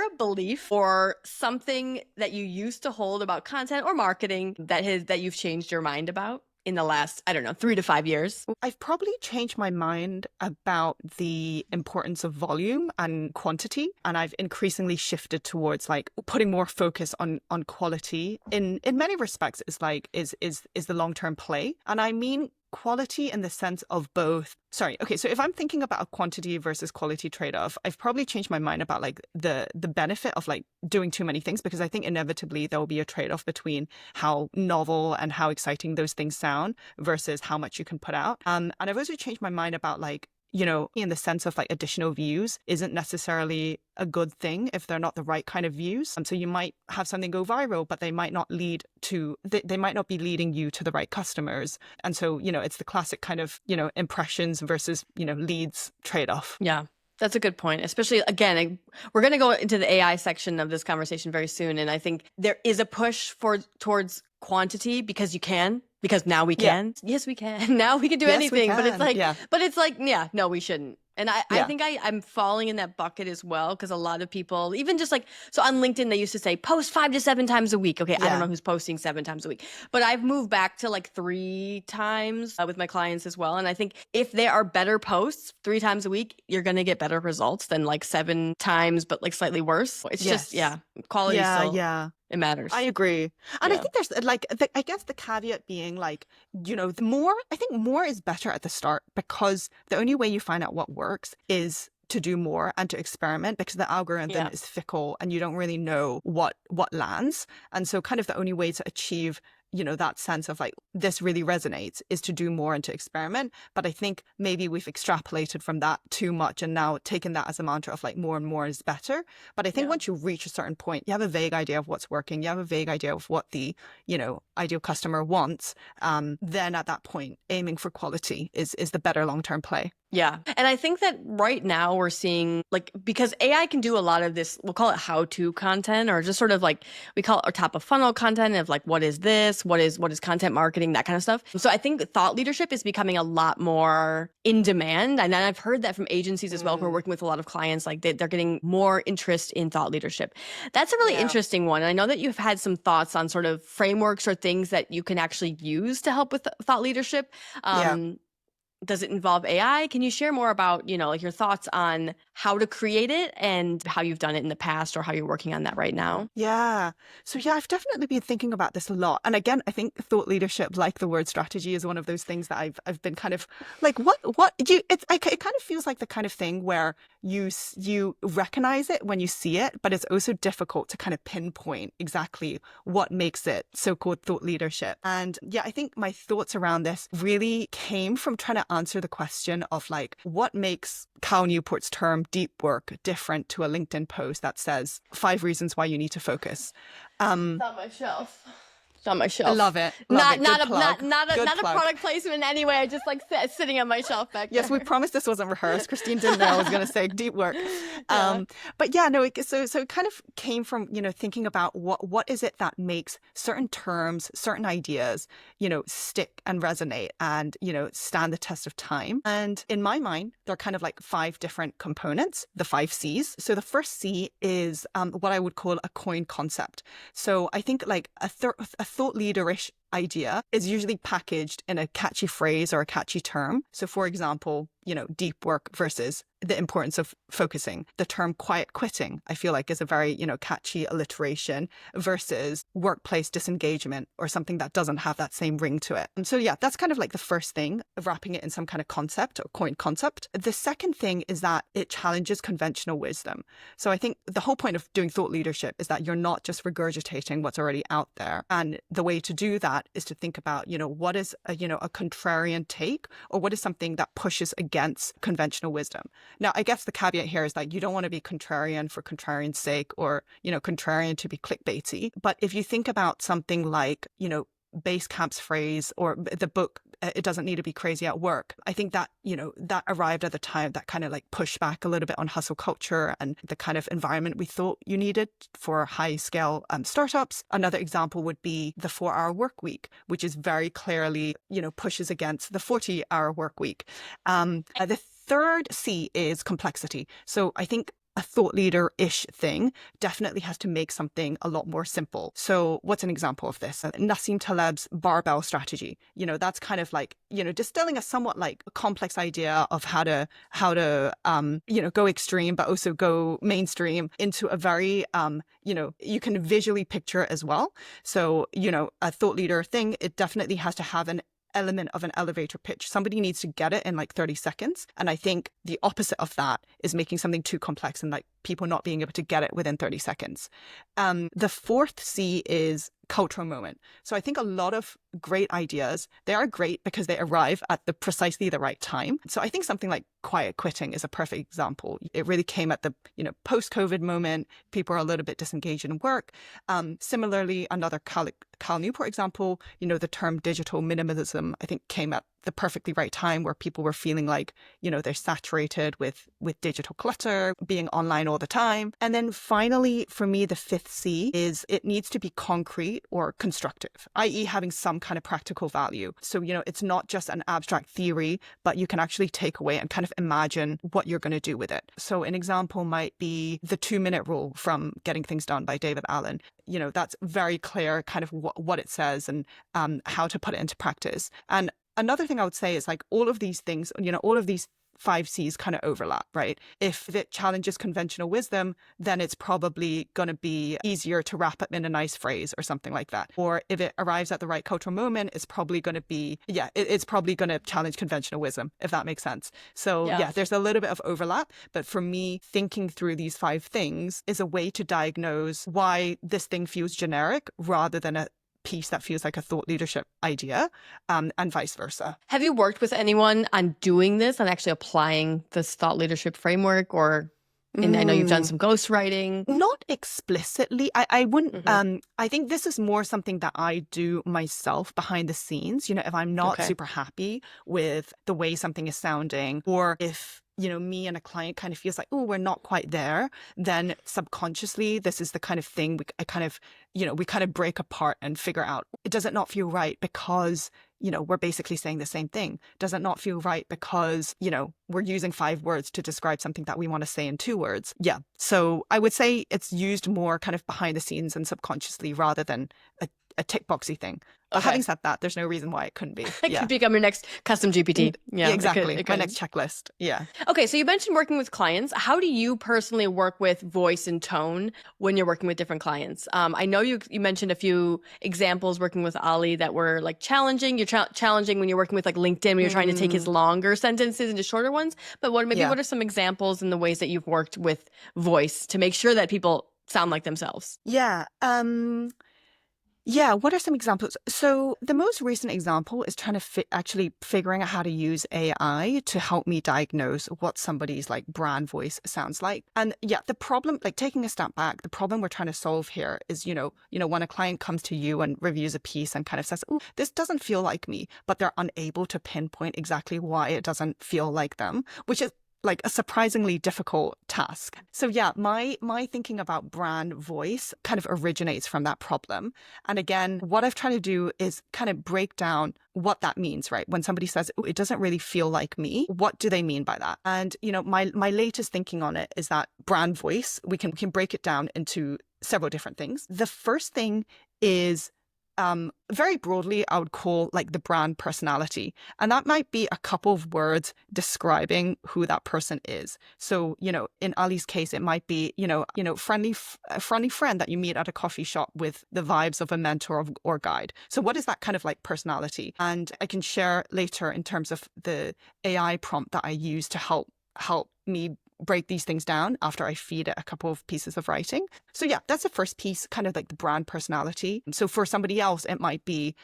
a belief or something that you used to hold about content or marketing that you've changed your mind about in the last, I don't know, 3 to 5 years? I've probably changed my mind about the importance of volume and quantity. And I've increasingly shifted towards like putting more focus on quality. In many respects is the long-term play. And I mean quality in the sense of both. So if I'm thinking about a quantity versus quality trade-off, I've probably changed my mind about like the benefit of like doing too many things, because I think inevitably there will be a trade-off between how novel and how exciting those things sound versus how much you can put out. And I've also changed my mind about like, you know, in the sense of like additional views isn't necessarily a good thing if they're not the right kind of views. And so you might have something go viral, but they might not they might not be leading you to the right customers. And so, you know, it's the classic kind of, you know, impressions versus, you know, leads trade-off. Yeah. That's a good point. Especially, again, we're going to go into the AI section of this conversation very soon. And I think there is a push towards quantity because now we can. Yeah. Yes, we can. Now we can do anything. But it's like, no, we shouldn't. And I think I'm falling in that bucket as well, because a lot of people, even just like, so on LinkedIn, they used to say post 5 to 7 times a week. Okay, I don't know who's posting 7 times a week, but I've moved back to like 3 times with my clients as well. And I think if there are better posts 3 times a week, you're going to get better results than like 7 times, but like slightly worse. It's just, quality still. It matters. I agree. And I think there's like, I guess the caveat being like, you know, I think more is better at the start, because the only way you find out what works is to do more and to experiment, because the algorithm is fickle and you don't really know what lands. And so kind of the only way to achieve, you know, that sense of like, this really resonates is to do more and to experiment. But I think maybe we've extrapolated from that too much and now taken that as a mantra of like more and more is better. But I think once you reach a certain point, you have a vague idea of what's working. You have a vague idea of what the, you know, ideal customer wants. Then at that point, aiming for quality is the better long-term play. Yeah. And I think that right now we're seeing, like, because AI can do a lot of this, we'll call it how-to content, or just sort of like, we call it our top of funnel content of like, what is this? What is content marketing? That kind of stuff. So I think thought leadership is becoming a lot more in demand. And I've heard that from agencies as well, who are working with a lot of clients, like they're getting more interest in thought leadership. That's a really interesting one. And I know that you've had some thoughts on sort of frameworks or things that you can actually use to help with thought leadership. Does it involve AI? Can you share more about, you know, like your thoughts on how to create it and how you've done it in the past, or how you're working on that right now? Yeah. So I've definitely been thinking about this a lot. And again, I think thought leadership, like the word strategy, is one of those things that I've been kind of like, it kind of feels like the kind of thing where you recognize it when you see it, but it's also difficult to kind of pinpoint exactly what makes it so-called thought leadership. And yeah, I think my thoughts around this really came from trying to answer the question of like, what makes Cal Newport's term deep work different to a LinkedIn post that says 5 reasons why you need to focus? It's on my shelf. It's on my shelf. I love it. Not a product placement in any way. I just like sitting on my shelf back there. Yes, we promised this wasn't rehearsed. Christine didn't know I was going to say deep work. But yeah, no. So it kind of came from, you know, thinking about what is it that makes certain terms, certain ideas, you know, stick and resonate and, you know, stand the test of time. And in my mind, there are kind of like 5 different components, the 5 C's. So the first C is what I would call a coin concept. So I think like a thought leaderish idea is usually packaged in a catchy phrase or a catchy term. So for example, you know, deep work versus the importance of focusing. The term quiet quitting, I feel like, is a very, you know, catchy alliteration versus workplace disengagement, or something that doesn't have that same ring to it. And so yeah, that's kind of like the first thing, of wrapping it in some kind of concept or coin concept. The second thing is that it challenges conventional wisdom. So I think the whole point of doing thought leadership is that you're not just regurgitating what's already out there. And the way to do that that is to think about, what is a contrarian take, or what is something that pushes against conventional wisdom. Now, I guess the caveat here is that you don't want to be contrarian for contrarian's sake, or, contrarian to be clickbaity. But if you think about something like, Basecamp's phrase, or the book, It Doesn't Need to Be Crazy at Work, I think that, that arrived at the time that kind of like pushed back a little bit on hustle culture and the kind of environment we thought you needed for high scale startups. Another example would be the 4-hour work week, which is very clearly, pushes against the 40-hour work week. The third C is complexity. So I think a thought leader-ish thing definitely has to make something a lot more simple. So what's an example of this? Nassim Taleb's barbell strategy. That's kind of like, distilling a somewhat like a complex idea of how to go extreme, but also go mainstream into a very, you can visually picture it as well. So, a thought leader thing, it definitely has to have an element of an elevator pitch. Somebody needs to get it in like 30 seconds. And I think the opposite of that is making something too complex and like people not being able to get it within 30 seconds. The fourth C is cultural moment. So I think a lot of great ideas, they are great because they arrive at precisely the right time. So I think something like quiet quitting is a perfect example. It really came at the, post-COVID moment. People are a little bit disengaged in work. Similarly, another Cal Newport example, the term digital minimalism, I think came at the perfectly right time where people were feeling like, they're saturated with digital clutter, being online all the time. And then finally, for me, the fifth C is it needs to be concrete or constructive, i.e. having some kind of practical value. So, it's not just an abstract theory, but you can actually take away and kind of imagine what you're going to do with it. So an example might be the 2-minute rule from Getting Things Done by David Allen. That's very clear kind of what it says and how to put it into practice. And another thing I would say is like all of these things, all of these 5 C's kind of overlap, right? If it challenges conventional wisdom, then it's probably going to be easier to wrap up in a nice phrase or something like that. Or if it arrives at the right cultural moment, it's probably going to be, it's probably going to challenge conventional wisdom, if that makes sense. So there's a little bit of overlap. But for me, thinking through these 5 things is a way to diagnose why this thing feels generic rather than a piece that feels like a thought leadership idea, and vice versa. Have you worked with anyone on doing this, on actually applying this thought leadership framework, or and I know you've done some ghostwriting? Not explicitly. I wouldn't, I think this is more something that I do myself behind the scenes. If I'm not super happy with the way something is sounding, or if me and a client kind of feels like, oh, we're not quite there, then subconsciously, this is the kind of thing we kind of break apart and figure out, does it not feel right because, we're basically saying the same thing? Does it not feel right because, we're using 5 words to describe something that we want to say in 2 words? Yeah. So I would say it's used more kind of behind the scenes and subconsciously rather than a tick boxy thing. But having said that, there's no reason why it couldn't be. It could become your next custom GPT. Yeah, exactly. It could. My next checklist. Yeah. Okay, so you mentioned working with clients. How do you personally work with voice and tone when you're working with different clients? I know you mentioned a few examples working with Ali that were like challenging. You're challenging when you're working with like LinkedIn, when you're trying to take his longer sentences into shorter ones. But what are some examples in the ways that you've worked with voice to make sure that people sound like themselves? Yeah. Yeah, what are some examples? So the most recent example is trying to actually figuring out how to use AI to help me diagnose what somebody's like brand voice sounds like. And the problem, like taking a step back, the problem we're trying to solve here is, when a client comes to you and reviews a piece and kind of says, oh, this doesn't feel like me, but they're unable to pinpoint exactly why it doesn't feel like them, which is like a surprisingly difficult task. So my thinking about brand voice kind of originates from that problem. And again, what I've tried to do is kind of break down what that means, right? When somebody says, oh, it doesn't really feel like me, what do they mean by that? And, my latest thinking on it is that brand voice, we can break it down into several different things. The first thing is very broadly, I would call like the brand personality. And that might be a couple of words describing who that person is. So, in Ali's case, it might be, friendly friend that you meet at a coffee shop with the vibes of a mentor or guide. So what is that kind of like personality? And I can share later in terms of the AI prompt that I use to help me break these things down after I feed it a couple of pieces of writing. So yeah, that's the first piece, kind of like the brand personality. So for somebody else, it might be,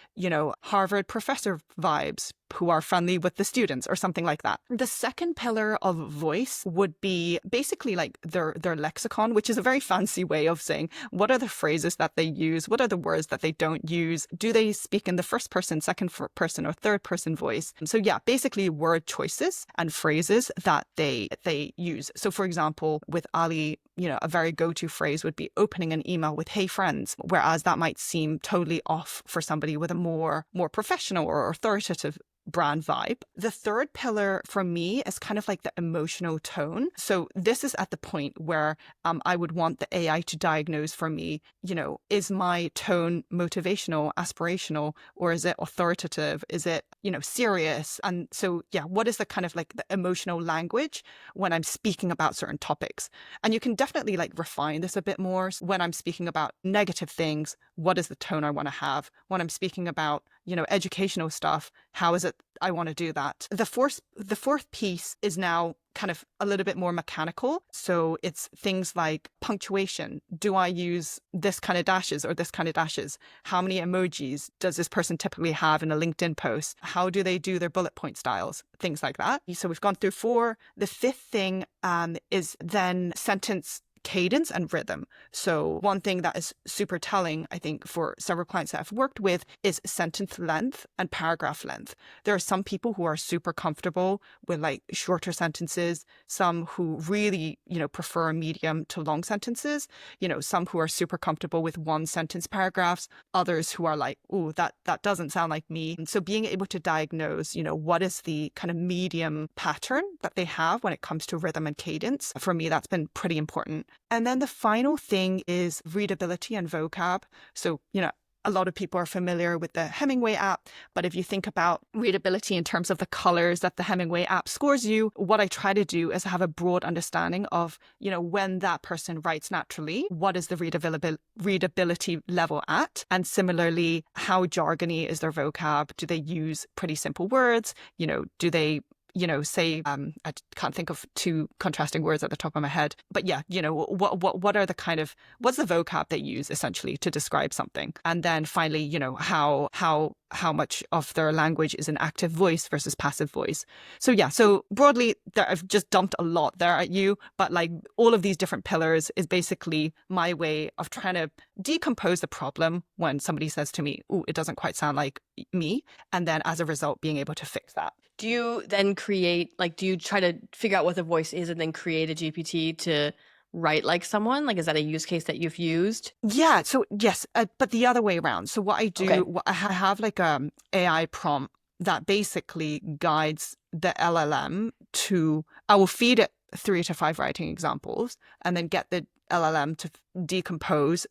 Harvard professor vibes who are friendly with the students or something like that. The second pillar of voice would be basically like their lexicon, which is a very fancy way of saying what are the phrases that they use, what are the words that they don't use, do they speak in the first person, second person, or third person voice. So yeah, basically word choices and phrases that they use. So for example, with Ali, a very go-to phrase would be opening an email with "Hey friends," whereas that might seem totally off for somebody with a more professional or authoritative brand vibe. The third pillar for me is kind of like the emotional tone. So this is at the point where I would want the AI to diagnose for me, is my tone motivational, aspirational, or is it authoritative? Is it, serious? And so, yeah, what is the kind of like the emotional language when I'm speaking about certain topics? And you can definitely like refine this a bit more. When I'm speaking about negative things, what is the tone I want to have? When I'm speaking about, educational stuff, how is it I want to do that? The fourth piece is now kind of a little bit more mechanical. So it's things like punctuation. Do I use this kind of dashes or this kind of dashes? How many emojis does this person typically have in a LinkedIn post? How do they do their bullet point styles? Things like that. So we've gone through 4. The fifth thing is then sentence cadence and rhythm. So one thing that is super telling, I think, for several clients that I've worked with is sentence length and paragraph length. There are some people who are super comfortable with like shorter sentences, some who really, prefer medium to long sentences, some who are super comfortable with one sentence paragraphs, others who are like, oh, that doesn't sound like me. And so being able to diagnose, what is the kind of medium pattern that they have when it comes to rhythm and cadence, for me, that's been pretty important. And then the final thing is readability and vocab. So, a lot of people are familiar with the Hemingway app, but if you think about readability in terms of the colors that the Hemingway app scores you, what I try to do is have a broad understanding of, when that person writes naturally, what is the readability level at? And similarly, how jargony is their vocab? Do they use pretty simple words? Do they say, I can't think of 2 contrasting words at the top of my head, but yeah, what are the kind of, what's the vocab they use essentially to describe something? And then finally, how much of their language is an active voice versus passive voice. So yeah, so broadly, I've just dumped a lot there at you, but like all of these different pillars is basically my way of trying to decompose the problem when somebody says to me, oh, it doesn't quite sound like me. And then as a result, being able to fix that. Do you then do you try to figure out what the voice is and then create a GPT to write like someone? Like, is that a use case that you've used? Yeah. So yes, but the other way around. So what I do, I have like AI prompt that basically guides the LLM I will feed it 3 to 5 writing examples and then get the LLM to decompose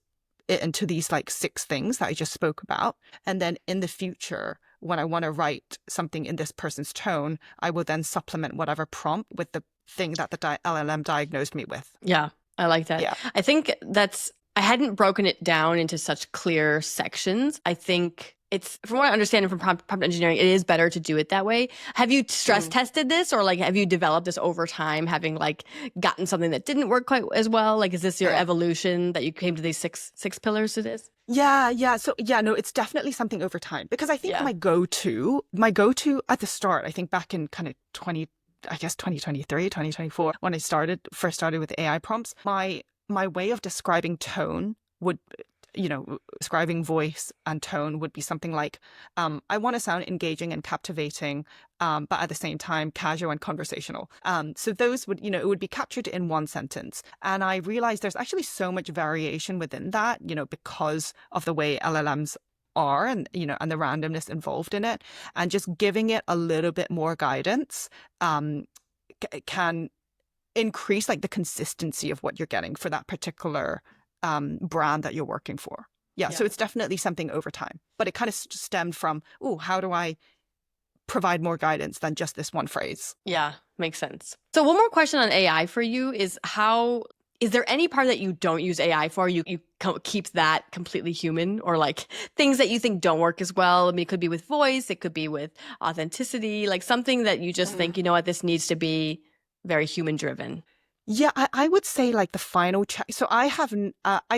it into these like 6 things that I just spoke about. And then in the future, when I want to write something in this person's tone, I will then supplement whatever prompt with the thing that the LLM diagnosed me with. Yeah, I like that. Yeah. I think I hadn't broken it down into such clear sections. I think it's, from what I understand from prompt engineering, it is better to do it that way. Have you stress tested this, or like have you developed this over time, having like gotten something that didn't work quite as well? Like, is this your evolution that you came to these six pillars to this? Yeah. So yeah, no, it's definitely something over time, because I think my go-to at the start, I think back in kind of 2023, 2024, when I first started with AI prompts, my way of describing tone would, describing voice and tone would be something like, I want to sound engaging and captivating, but at the same time, casual and conversational. So those would, it would be captured in one sentence. And I realized there's actually so much variation within that, because of the way LLMs are and, and the randomness involved in it. And just giving it a little bit more guidance can increase like the consistency of what you're getting for that particular brand that you're working for. Yeah, so it's definitely something over time, but it kind of stemmed from, how do I provide more guidance than just this one phrase? Yeah, makes sense. So one more question on AI for you is is there any part that you don't use AI for? You keep that completely human, or like things that you think don't work as well? I mean, it could be with voice, it could be with authenticity, like something that you just think, this needs to be very human driven. Yeah, I would say like the final check. So I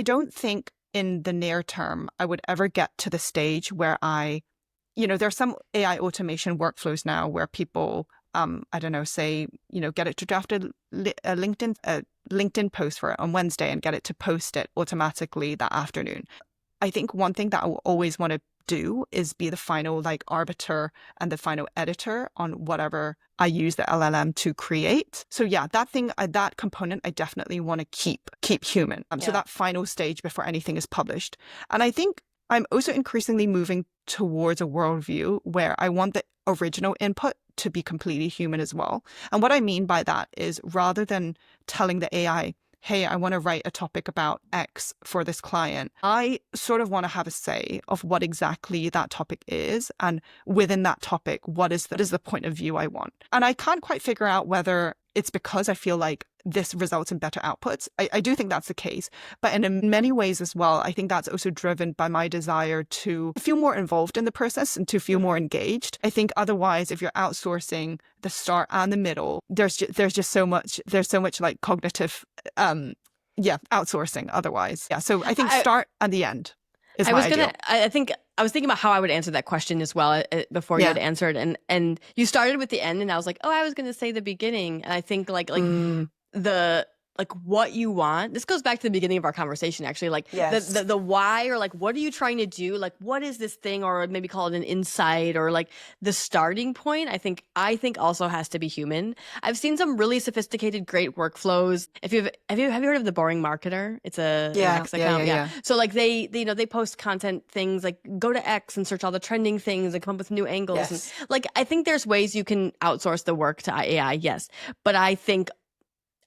don't think in the near term I would ever get to the stage where there's some AI automation workflows now where people, I don't know, say, get it to draft a LinkedIn post for it on Wednesday and get it to post it automatically that afternoon. I think one thing that I will always want to do is be the final like arbiter and the final editor on whatever I use the LLM to create. So yeah, that component, I definitely want to keep human. So that final stage before anything is published. And I think I'm also increasingly moving towards a worldview where I want the original input to be completely human as well. And what I mean by that is rather than telling the AI, hey, I want to write a topic about X for this client, I sort of want to have a say of what exactly that topic is. And within that topic, what is the point of view I want? And I can't quite figure out whether it's because I feel like this results in better outputs. I do think that's the case. But in many ways as well, I think that's also driven by my desire to feel more involved in the process and to feel more engaged. I think otherwise, if you're outsourcing the start and the middle, there's so much like cognitive, outsourcing otherwise. Yeah. So I think start and the end is my ideal. I think I was thinking about how I would answer that question as well before you had answered, and you started with the end, and I was like, oh, I was going to say the beginning, and I think like the like what you want. This goes back to the beginning of our conversation, actually. Like the why, or like what are you trying to do? Like what is this thing, or maybe call it an insight, or like the starting point. I think also has to be human. I've seen some really sophisticated, great workflows. Have you heard of The Boring Marketer? It's a X account. Yeah. So like they post content things like go to X and search all the trending things and come up with new angles. Yes. And like I think there's ways you can outsource the work to AI. Yes, but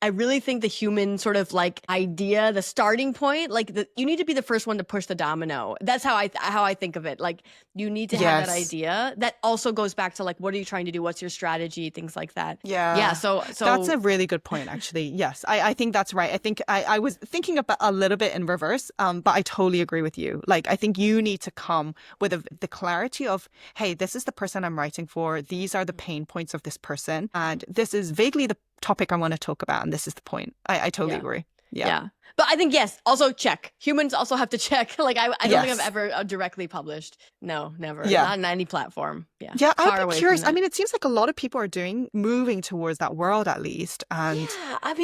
I really think the human sort of like idea, the starting point, like you need to be the first one to push the domino. That's how I think of it. Like you need to have that idea. That also goes back to like, what are you trying to do? What's your strategy? Things like that. Yeah. So that's a really good point, actually. Yes, I think that's right. I think I was thinking about a little bit in reverse, but I totally agree with you. Like, I think you need to come with the clarity of, hey, this is the person I'm writing for. These are the pain points of this person. And this is vaguely the topic I want to talk about, and this is the point. I totally agree. Yeah. But I think, yes, also check. Humans also have to check. Like, I don't think I've ever directly published. No, never. Not on any platform. Yeah, I'd be curious. I mean, it seems like a lot of people are moving towards that world at least. And I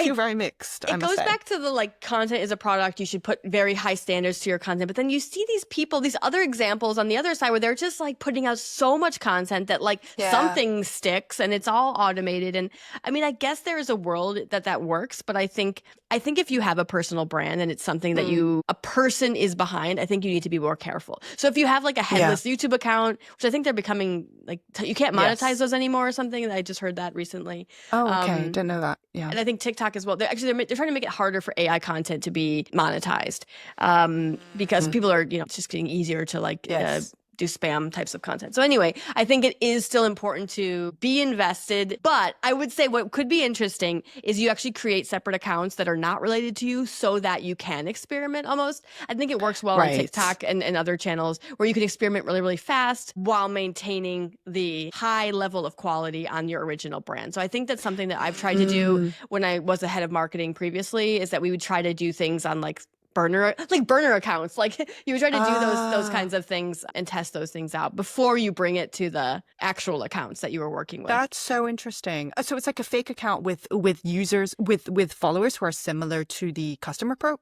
feel very mixed. It goes back to the like content is a product. You should put very high standards to your content. But then you see these people, these other examples on the other side where they're just like putting out so much content that like something sticks and it's all automated. And I mean, I guess there is a world that works. But I think if you have a personal brand and it's something that a person is behind, I think you need to be more careful. So if you have like a headless YouTube account, which I think they're becoming like, you can't monetize those anymore or something. I just heard that recently. Oh, okay. Didn't know that. Yeah. And I think TikTok as well. They're trying to make it harder for AI content to be monetized because people are, it's just getting easier to like do spam types of content. So anyway, I think it is still important to be invested. But I would say what could be interesting is you actually create separate accounts that are not related to you so that you can experiment almost. I think it works well on TikTok and other channels where you can experiment really, really fast while maintaining the high level of quality on your original brand. So I think that's something that I've tried to do when I was the head of marketing previously, is that we would try to do things on like burner accounts. Like you would try to do those kinds of things and test those things out before you bring it to the actual accounts that you were working with. That's so interesting. So it's like a fake account with users, with followers who are similar to the customer profile?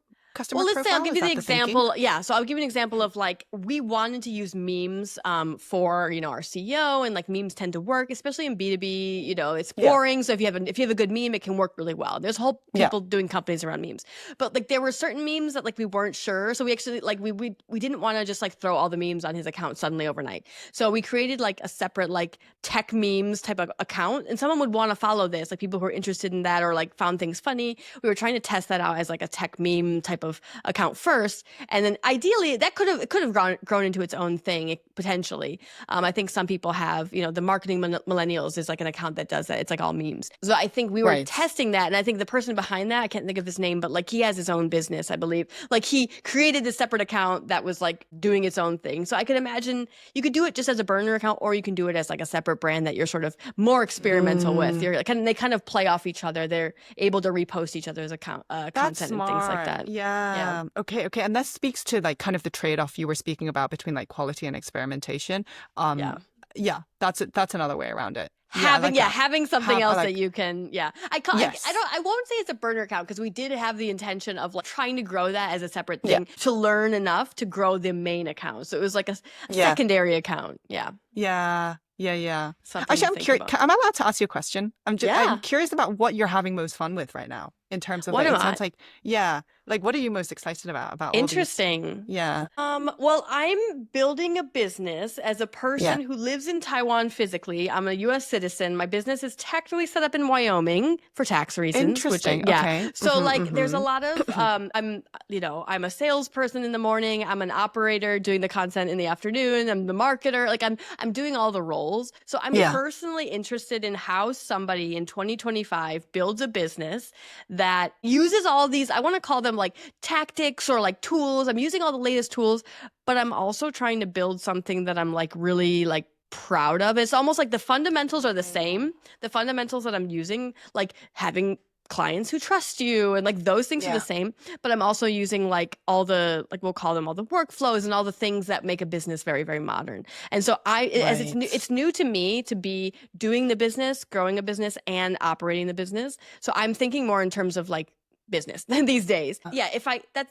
Let's say I'll give you the example. Yeah, so I'll give you an example of like we wanted to use memes for our CEO, and like memes tend to work, especially in B2B. It's boring, so if you have a good meme, it can work really well. There's whole people doing companies around memes, but like there were certain memes that like we weren't sure, so we actually like we didn't want to just like throw all the memes on his account suddenly overnight. So we created like a separate like tech memes type of account, and someone would want to follow this, like people who are interested in that or like found things funny. We were trying to test that out as like a tech meme type type of account first. And then ideally that could have grown into its own thing potentially. I think some people have, the marketing millennials is like an account that does that. It's like all memes. So I think we were testing that. And I think the person behind that, I can't think of his name, but like he has his own business, I believe. Like he created a separate account that was like doing its own thing. So I could imagine you could do it just as a burner account, or you can do it as like a separate brand that you're sort of more experimental with. You're like, they kind of play off each other. They're able to repost each other's content and things like that. Yeah. Okay. And that speaks to like kind of the trade-off you were speaking about between like quality and experimentation. Yeah, that's another way around it. Having something else that you can, I won't say it's a burner account, because we did have the intention of like trying to grow that as a separate thing to learn enough to grow the main account. So it was like a secondary account. Yeah. Actually, I'm curious. Am I allowed to ask you a question? I'm curious about what you're having most fun with right now in terms of, it sounds like, like what are you most excited about Interesting. All these? Yeah. Well, I'm building a business as a person who lives in Taiwan physically. I'm a U.S. citizen. My business is technically set up in Wyoming for tax reasons. Interesting. Okay. So there's a lot of, I'm a salesperson in the morning. I'm an operator doing the content in the afternoon. I'm the marketer. Like I'm doing all the roles. So I'm personally interested in how somebody in 2025 builds a business that uses all these, I want to call them like tactics or like tools. I'm using all the latest tools, but I'm also trying to build something that I'm like really like proud of. It's almost like the fundamentals are the same. The fundamentals that I'm using, like having clients who trust you and like those things are the same, but I'm also using like all the, like we'll call them all the workflows and all the things that make a business very, very modern. And so as it's new to me to be doing the business, growing a business and operating the business. So I'm thinking more in terms of like business these days.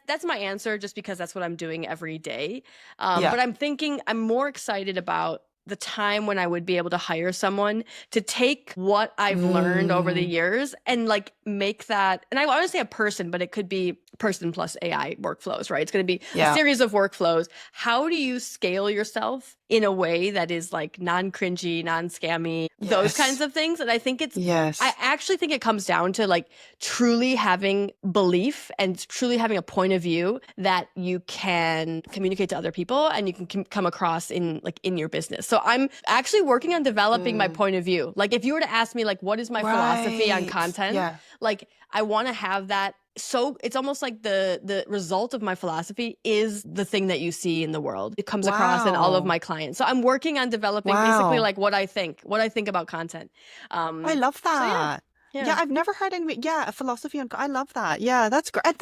That's my answer, just because that's what I'm doing every day. But I'm more excited about the time when I would be able to hire someone to take what I've learned over the years and like make that, and I want to say a person, but it could be person plus AI workflows, right? It's going to be a series of workflows. How do you scale yourself in a way that is like non-cringy, non-scammy, those kinds of things? And I think I actually think it comes down to like truly having belief and truly having a point of view that you can communicate to other people and you can come across in your business. So I'm actually working on developing my point of view. Like if you were to ask me like, what is my philosophy on content? Like I want to have that. So it's almost like the result of my philosophy is the thing that you see in the world. It comes across in all of my clients. So I'm working on developing basically like what I think about content. I love that. So I've never heard a philosophy on, I love that. Yeah, that's great. And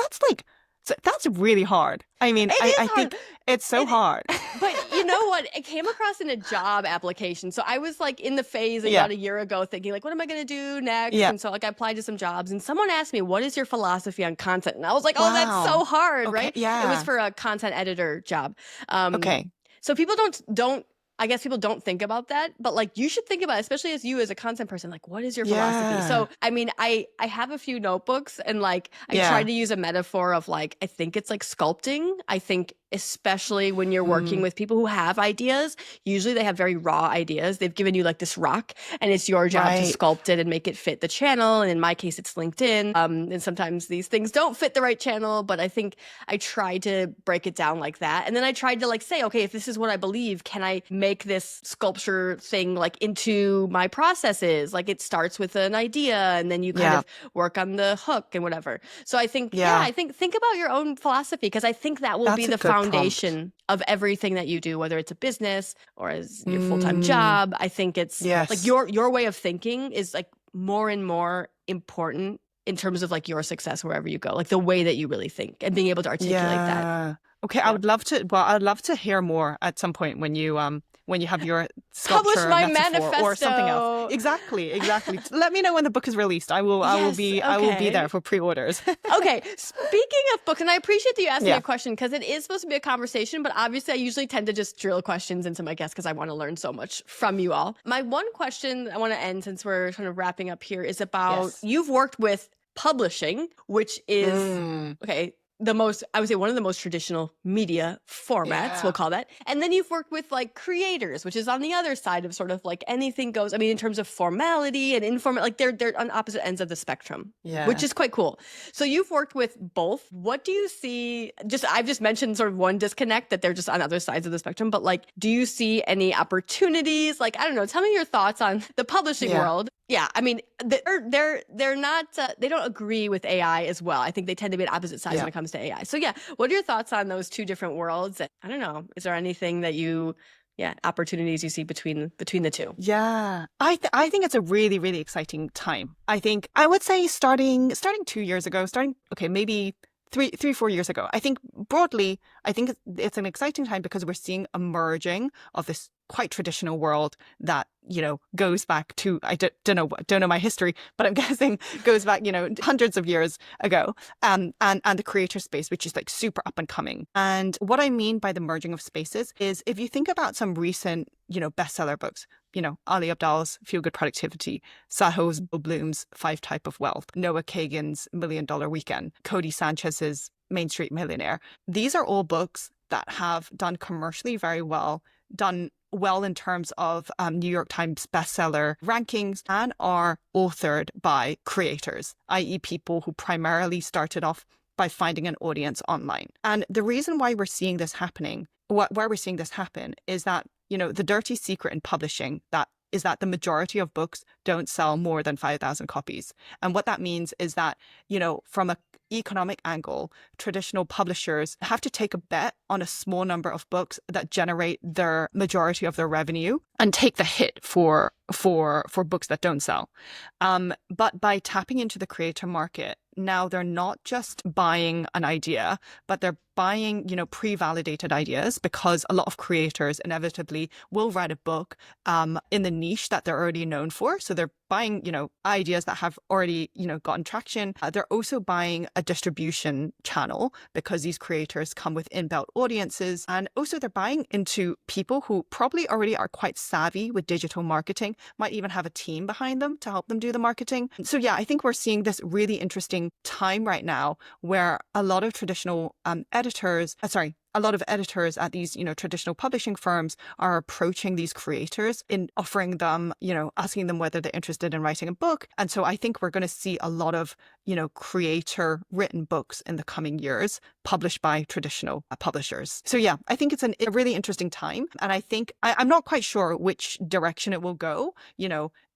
that's really hard. I mean, I think it's so hard. But you know what? It came across in a job application. So I was like in the phase about a year ago thinking like, what am I going to do next? And so like I applied to some jobs and someone asked me, what is your philosophy on content? And I was like, oh, that's so hard, right? Yeah. It was for a content editor job. So people I guess people don't think about that, but like you should think about it, especially as you as a content person, like what is your philosophy? So, I mean, I have a few notebooks and like I try to use a metaphor of like, I think it's like sculpting. I think especially when you're working with people who have ideas, usually they have very raw ideas. They've given you like this rock and it's your job to sculpt it and make it fit the channel. And in my case, it's LinkedIn. And sometimes these things don't fit the right channel, but I think I tried to break it down like that. And then I tried to like say, okay, if this is what I believe, can I make this sculpture thing like into my processes? Like it starts with an idea and then you kind of work on the hook and whatever. So I think, think about your own philosophy, because I think that will be the foundation of everything that you do, whether it's a business or as your full-time job. I think it's like your way of thinking is like more and more important in terms of like your success wherever you go, like the way that you really think and being able to articulate that. Okay, I'd love to hear more at some point when you have your sculpture publish my metaphor manifesto or something else. Exactly. Let me know when the book is released. I will be there for pre-orders. Okay. Speaking of books, and I appreciate that you asked me a question because it is supposed to be a conversation, but obviously I usually tend to just drill questions into my guests because I want to learn so much from you all. My one question I want to end, since we're kind of wrapping up here, is about you've worked with publishing, which is okay. I would say one of the most traditional media formats, we'll call that. And then you've worked with like creators, which is on the other side of sort of like anything goes. I mean, in terms of formality and informal, like they're on opposite ends of the spectrum, which is quite cool. So you've worked with both. What do you see? I've just mentioned sort of one disconnect, that they're just on other sides of the spectrum, but like, do you see any opportunities? Like, I don't know, tell me your thoughts on the publishing world. Yeah, I mean, they're not, they don't agree with AI as well. I think they tend to be on opposite sides when it comes to AI. So yeah, what are your thoughts on those two different worlds? I don't know, is there anything that opportunities you see between the two? Yeah, I think it's a really, really exciting time. I think I would say starting 2 years ago, maybe 4 years ago. I think broadly, I think it's an exciting time because we're seeing a merging of this quite traditional world that, goes back to, I don't know my history, but I'm guessing goes back, hundreds of years ago. And the creator space, which is like super up and coming. And what I mean by the merging of spaces is if you think about some recent, bestseller books, Ali Abdaal's Feel Good Productivity, Saho's Bloom's 5 Type of Wealth, Noah Kagan's $1 Million Weekend, Cody Sanchez's Main Street Millionaire. These are all books that have done commercially very well, done well in terms of New York Times bestseller rankings, and are authored by creators, i.e. people who primarily started off by finding an audience online. And the reason why we're seeing this happening, why we're seeing this happen, is that, the dirty secret in publishing is that the majority of books don't sell more than 5,000 copies. And what that means is that, from an economic angle, traditional publishers have to take a bet on a small number of books that generate their majority of their revenue and take the hit for books that don't sell. But by tapping into the creator market, now they're not just buying an idea, but they're buying, pre-validated ideas, because a lot of creators inevitably will write a book in the niche that they're already known for. So they're buying, ideas that have already, gotten traction. They're also buying a distribution channel because these creators come with inbuilt audiences. And also they're buying into people who probably already are quite savvy with digital marketing, might even have a team behind them to help them do the marketing. So yeah, I think we're seeing this really interesting time right now where a lot of traditional a lot of editors at these, traditional publishing firms are approaching these creators in offering them, asking them whether they're interested in writing a book. And so I think we're going to see a lot of, creator written books in the coming years published by traditional publishers. So yeah, I think it's a really interesting time. And I think I'm not quite sure which direction it will go,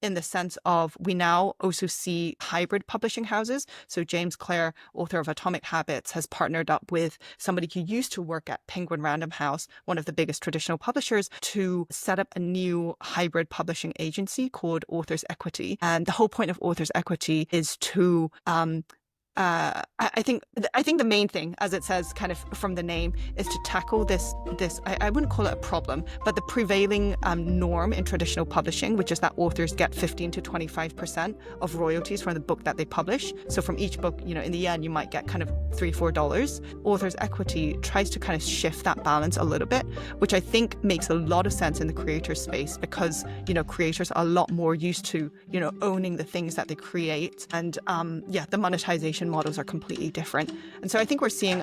in the sense of we now also see hybrid publishing houses. So James Clear, author of Atomic Habits, has partnered up with somebody who used to work at Penguin Random House, one of the biggest traditional publishers, to set up a new hybrid publishing agency called Authors Equity. And the whole point of Authors Equity is to I think the main thing, as it says kind of from the name, is to tackle this I wouldn't call it a problem, but the prevailing norm in traditional publishing, which is that authors get 15 to 25% of royalties from the book that they publish. So from each book, in the end, you might get kind of $3-4. Authors Equity tries to kind of shift that balance a little bit, which I think makes a lot of sense in the creator space, because creators are a lot more used to owning the things that they create, and the monetization models are completely different. And so I think we're seeing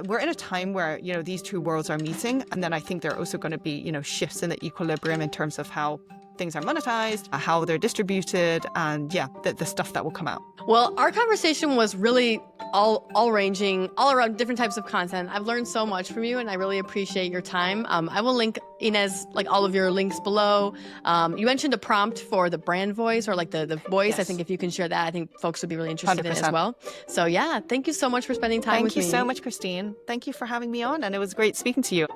we're in a time where, these two worlds are meeting. And then I think there are also going to be, shifts in the equilibrium in terms of how things are monetized, how they're distributed, and the stuff that will come out. Well, our conversation was really all ranging, all around different types of content. I've learned so much from you, and I really appreciate your time. I will link, Ines, like all of your links below. You mentioned a prompt for the brand voice, or like the voice. Yes. I think if you can share that, I think folks would be really interested 100%. In as well. So yeah, thank you so much for spending time with me. Thank you so much, Christine. Thank you for having me on, and it was great speaking to you.